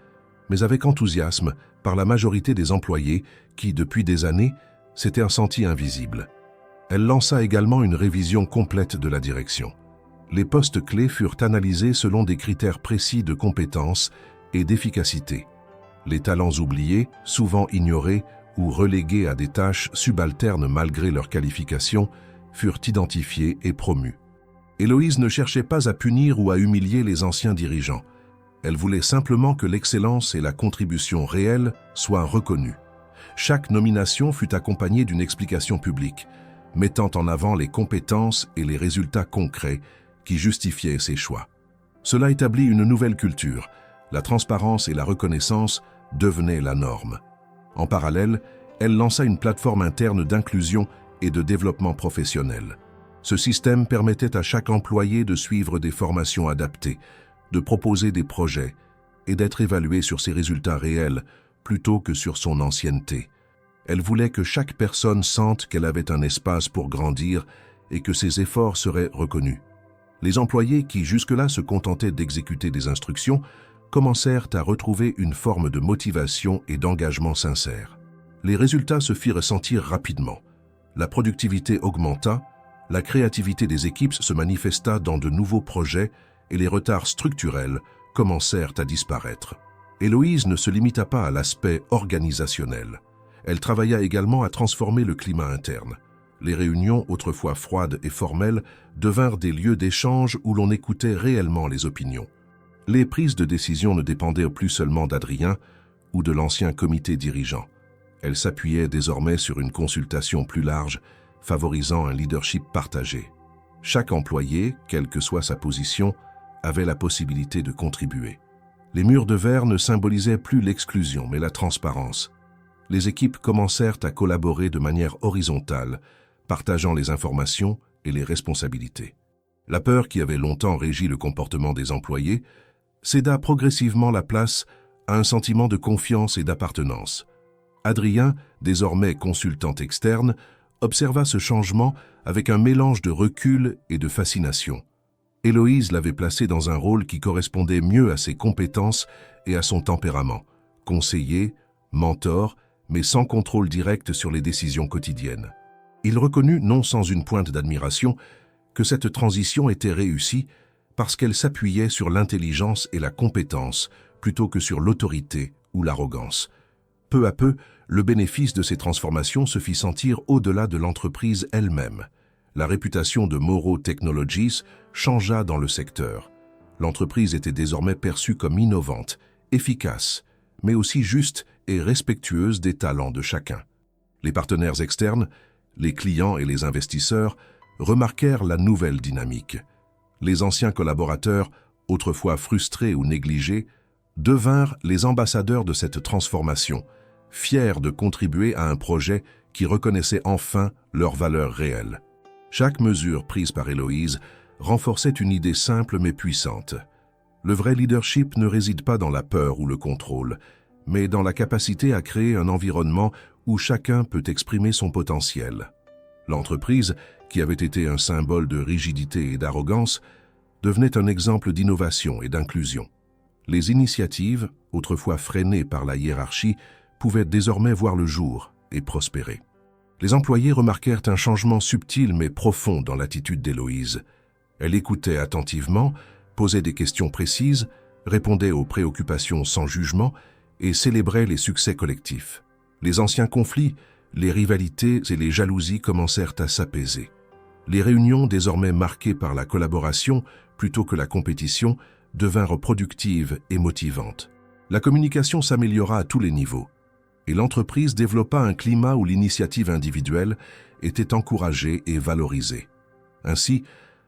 Speaker 1: mais avec enthousiasme par la majorité des employés qui, depuis des années, s'étaient sentis invisibles. Elle lança également une révision complète de la direction. Les postes clés furent analysés selon des critères précis de compétence et d'efficacité. Les talents oubliés, souvent ignorés ou relégués à des tâches subalternes malgré leur qualification, furent identifiés et promus. Héloïse ne cherchait pas à punir ou à humilier les anciens dirigeants. Elle voulait simplement que l'excellence et la contribution réelle soient reconnues. Chaque nomination fut accompagnée d'une explication publique, mettant en avant les compétences et les résultats concrets qui justifiaient ses choix. Cela établit une nouvelle culture. La transparence et la reconnaissance devenaient la norme. En parallèle, elle lança une plateforme interne d'inclusion et de développement professionnel. Ce système permettait à chaque employé de suivre des formations adaptées, de proposer des projets et d'être évalué sur ses résultats réels plutôt que sur son ancienneté. Elle voulait que chaque personne sente qu'elle avait un espace pour grandir et que ses efforts seraient reconnus. Les employés qui jusque-là se contentaient d'exécuter des instructions commencèrent à retrouver une forme de motivation et d'engagement sincère. Les résultats se firent sentir rapidement. La productivité augmenta, la créativité des équipes se manifesta dans de nouveaux projets et les retards structurels commencèrent à disparaître. Héloïse ne se limita pas à l'aspect organisationnel. Elle travailla également à transformer le climat interne. Les réunions, autrefois froides et formelles, devinrent des lieux d'échange où l'on écoutait réellement les opinions. Les prises de décision ne dépendaient plus seulement d'Adrien ou de l'ancien comité dirigeant. Elles s'appuyaient désormais sur une consultation plus large, favorisant un leadership partagé. Chaque employé, quelle que soit sa position, avait la possibilité de contribuer. Les murs de verre ne symbolisaient plus l'exclusion, mais la transparence. Les équipes commencèrent à collaborer de manière horizontale, partageant les informations et les responsabilités. La peur qui avait longtemps régi le comportement des employés céda progressivement la place à un sentiment de confiance et d'appartenance. Adrien, désormais consultant externe, observa ce changement avec un mélange de recul et de fascination. Héloïse l'avait placé dans un rôle qui correspondait mieux à ses compétences et à son tempérament. Conseiller, mentor, mais sans contrôle direct sur les décisions quotidiennes. Il reconnut, non sans une pointe d'admiration, que cette transition était réussie parce qu'elle s'appuyait sur l'intelligence et la compétence plutôt que sur l'autorité ou l'arrogance. Peu à peu, le bénéfice de ces transformations se fit sentir au-delà de l'entreprise elle-même. La réputation de Moro Technologies changea dans le secteur. L'entreprise était désormais perçue comme innovante, efficace, mais aussi juste et respectueuse des talents de chacun. Les partenaires externes, les clients et les investisseurs remarquèrent la nouvelle dynamique. Les anciens collaborateurs, autrefois frustrés ou négligés, devinrent les ambassadeurs de cette transformation, fiers de contribuer à un projet qui reconnaissait enfin leurs valeurs réelles. Chaque mesure prise par Héloïse renforçait une idée simple mais puissante. Le vrai leadership ne réside pas dans la peur ou le contrôle, mais dans la capacité à créer un environnement où chacun peut exprimer son potentiel. L'entreprise, qui avait été un symbole de rigidité et d'arrogance, devenait un exemple d'innovation et d'inclusion. Les initiatives, autrefois freinées par la hiérarchie, pouvaient désormais voir le jour et prospérer. Les employés remarquèrent un changement subtil mais profond dans l'attitude d'Héloïse. Elle écoutait attentivement, posait des questions précises, répondait aux préoccupations sans jugement et célébrait les succès collectifs. Les anciens conflits, les rivalités et les jalousies commencèrent à s'apaiser. Les réunions, désormais marquées par la collaboration plutôt que la compétition, devinrent productives et motivantes. La communication s'améliora à tous les niveaux, et l'entreprise développa un climat où l'initiative individuelle était encouragée et valorisée. Ainsi,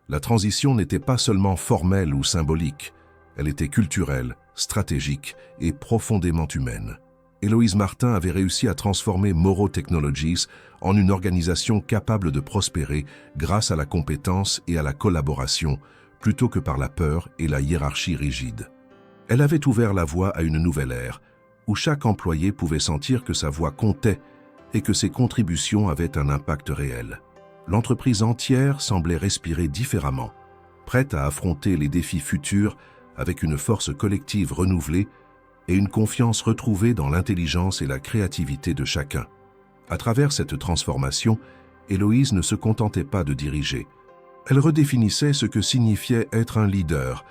Speaker 1: la transition n'était pas seulement formelle ou symbolique, elle était culturelle, stratégique et profondément humaine. Héloïse Martin avait réussi à transformer Moro Technologies en une organisation capable de prospérer grâce à la compétence et à la collaboration, plutôt que par la peur et la hiérarchie rigide. Elle avait ouvert la voie à une nouvelle ère, où chaque employé pouvait sentir que sa voix comptait et que ses contributions avaient un impact réel. l'entreprise entière semblait respirer différemment, prête à affronter les défis futurs avec une force collective renouvelée et une confiance retrouvée dans l'intelligence et la créativité de chacun. À travers cette transformation, Héloïse ne se contentait pas de diriger. Elle redéfinissait ce que signifiait être un leader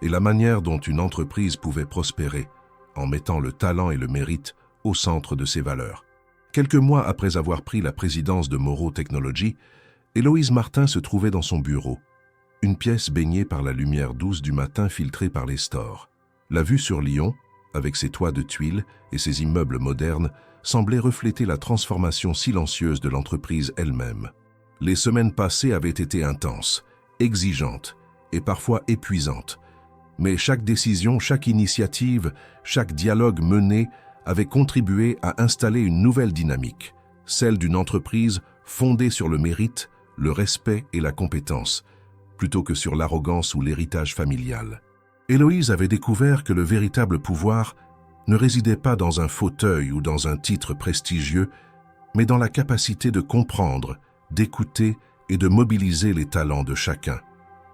Speaker 1: et la manière dont une entreprise pouvait prospérer, en mettant le talent et le mérite au centre de ses valeurs. Quelques mois après avoir pris la présidence de Morrow Technology, Héloïse Martin se trouvait dans son bureau, une pièce baignée par la lumière douce du matin filtrée par les stores. La vue sur Lyon, avec ses toits de tuiles et ses immeubles modernes, semblait refléter la transformation silencieuse de l'entreprise elle-même. Les semaines passées avaient été intenses, exigeantes et parfois épuisantes, mais chaque décision, chaque initiative, chaque dialogue mené avait contribué à installer une nouvelle dynamique, celle d'une entreprise fondée sur le mérite, le respect et la compétence, plutôt que sur l'arrogance ou l'héritage familial. Héloïse avait découvert que le véritable pouvoir ne résidait pas dans un fauteuil ou dans un titre prestigieux, mais dans la capacité de comprendre, d'écouter et de mobiliser les talents de chacun.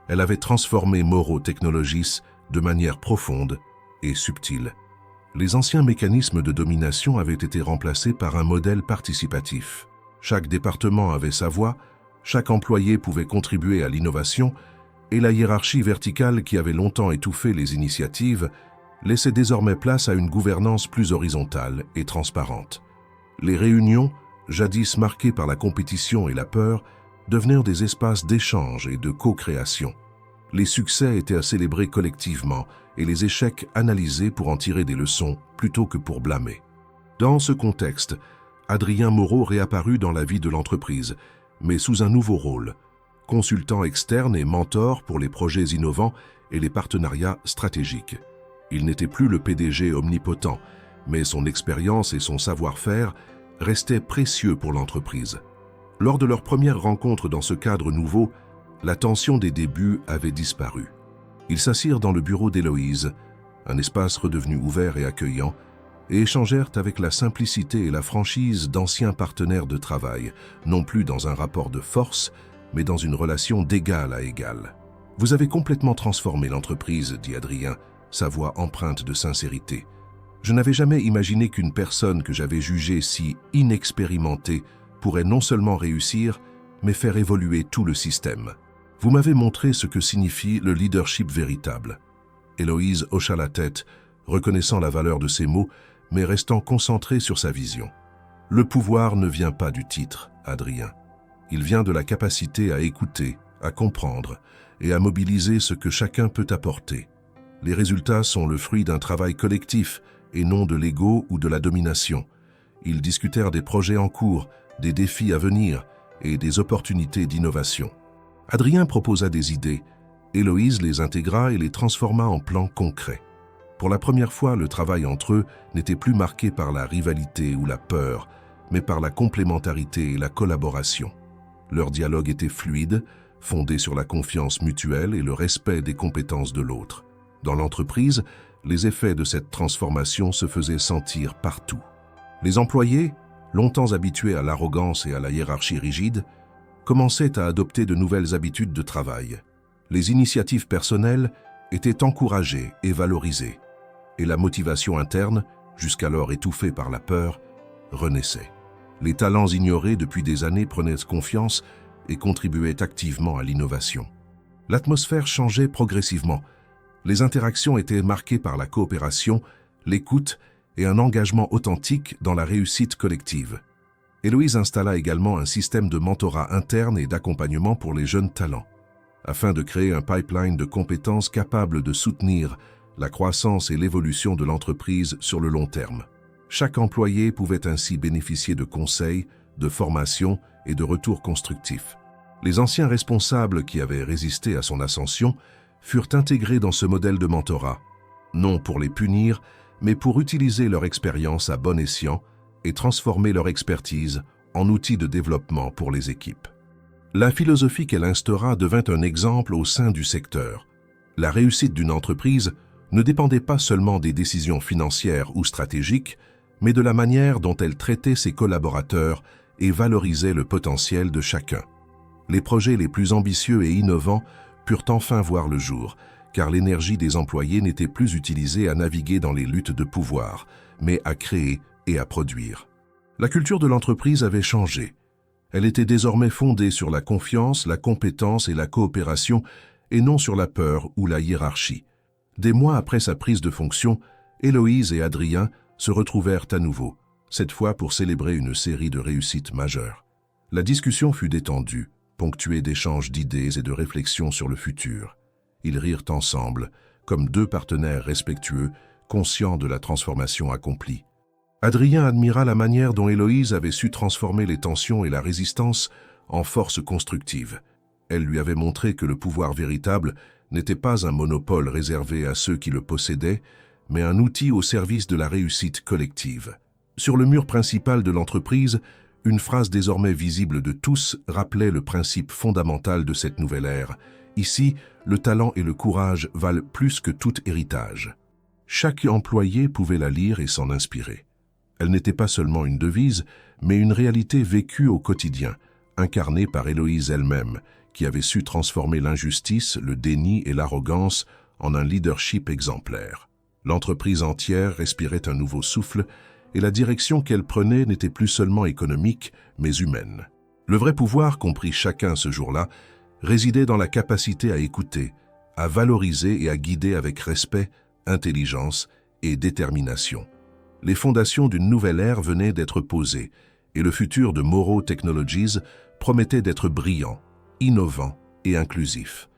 Speaker 1: Elle avait transformé Morrow Technologies de manière profonde et subtile. Les anciens mécanismes de domination avaient été remplacés par un modèle participatif. Chaque département avait sa voix, chaque employé pouvait contribuer à l'innovation, et la hiérarchie verticale qui avait longtemps étouffé les initiatives laissait désormais place à une gouvernance plus horizontale et transparente. Les réunions, jadis marquées par la compétition et la peur, devenirent des espaces d'échange et de co-création. Les succès étaient à célébrer collectivement et les échecs analysés pour en tirer des leçons plutôt que pour blâmer. Dans ce contexte, Adrien Morrow réapparut dans la vie de l'entreprise, mais sous un nouveau rôle, consultant externe et mentor pour les projets innovants et les partenariats stratégiques. Il n'était plus le PDG omnipotent, mais son expérience et son savoir-faire restaient précieux pour l'entreprise. Lors de leur première rencontre dans ce cadre nouveau, la tension des débuts avait disparu. Ils s'assirent dans le bureau d'Héloïse, un espace redevenu ouvert et accueillant, et échangèrent avec la simplicité et la franchise d'anciens partenaires de travail, non plus dans un rapport de force, mais dans une relation d'égal à égal. « Vous avez complètement transformé l'entreprise, » dit Adrien, sa voix empreinte de sincérité. « Je n'avais jamais imaginé qu'une personne que j'avais jugée si inexpérimentée pourrait non seulement réussir, mais faire évoluer tout le système. Vous m'avez montré ce que signifie le leadership véritable. » Héloïse hocha la tête, reconnaissant la valeur de ses mots, mais restant concentrée sur sa vision. « Le pouvoir ne vient pas du titre, Adrien. Il vient de la capacité à écouter, à comprendre et à mobiliser ce que chacun peut apporter. Les résultats sont le fruit d'un travail collectif et non de l'ego ou de la domination. » Ils discutèrent des projets en cours, des défis à venir et des opportunités d'innovation. Adrien proposa des idées. Héloïse les intégra et les transforma en plans concrets. Pour la première fois, le travail entre eux n'était plus marqué par la rivalité ou la peur, mais par la complémentarité et la collaboration. Leur dialogue était fluide, fondé sur la confiance mutuelle et le respect des compétences de l'autre. Dans l'entreprise, les effets de cette transformation se faisaient sentir partout. Les employés, longtemps habitués à l'arrogance et à la hiérarchie rigide, commençaient à adopter de nouvelles habitudes de travail. Les initiatives personnelles étaient encouragées et valorisées, et la motivation interne, jusqu'alors étouffée par la peur, renaissait. Les talents ignorés depuis des années prenaient confiance et contribuaient activement à l'innovation. L'atmosphère changeait progressivement. Les interactions étaient marquées par la coopération, l'écoute et un engagement authentique dans la réussite collective. Héloïse installa également un système de mentorat interne et d'accompagnement pour les jeunes talents, afin de créer un pipeline de compétences capable de soutenir la croissance et l'évolution de l'entreprise sur le long terme. Chaque employé pouvait ainsi bénéficier de conseils, de formations et de retours constructifs. Les anciens responsables qui avaient résisté à son ascension furent intégrés dans ce modèle de mentorat, non pour les punir, mais pour utiliser leur expérience à bon escient et transformer leur expertise en outil de développement pour les équipes. La philosophie qu'elle instaura devint un exemple au sein du secteur. La réussite d'une entreprise ne dépendait pas seulement des décisions financières ou stratégiques, mais de la manière dont elle traitait ses collaborateurs et valorisait le potentiel de chacun. Les projets les plus ambitieux et innovants purent enfin voir le jour, car l'énergie des employés n'était plus utilisée à naviguer dans les luttes de pouvoir, mais à créer et à produire. La culture de l'entreprise avait changé. Elle était désormais fondée sur la confiance, la compétence et la coopération, et non sur la peur ou la hiérarchie. Des mois après sa prise de fonction, Héloïse et Adrien se retrouvèrent à nouveau, cette fois pour célébrer une série de réussites majeures. La discussion fut détendue, ponctuée d'échanges d'idées et de réflexions sur le futur. Ils rirent ensemble, comme deux partenaires respectueux, conscients de la transformation accomplie. Adrien admira la manière dont Héloïse avait su transformer les tensions et la résistance en force constructive. Elle lui avait montré que le pouvoir véritable n'était pas un monopole réservé à ceux qui le possédaient, mais un outil au service de la réussite collective. Sur le mur principal de l'entreprise, une phrase désormais visible de tous rappelait le principe fondamental de cette nouvelle ère. Ici, le talent et le courage valent plus que tout héritage. Chaque employé pouvait la lire et s'en inspirer. Elle n'était pas seulement une devise, mais une réalité vécue au quotidien, incarnée par Héloïse elle-même, qui avait su transformer l'injustice, le déni et l'arrogance en un leadership exemplaire. L'entreprise entière respirait un nouveau souffle, et la direction qu'elle prenait n'était plus seulement économique, mais humaine. Le vrai pouvoir, comprit chacun ce jour-là, résidait dans la capacité à écouter, à valoriser et à guider avec respect, intelligence et détermination. Les fondations d'une nouvelle ère venaient d'être posées, et le futur de Morrow Technologies promettait d'être brillant, innovant et inclusif.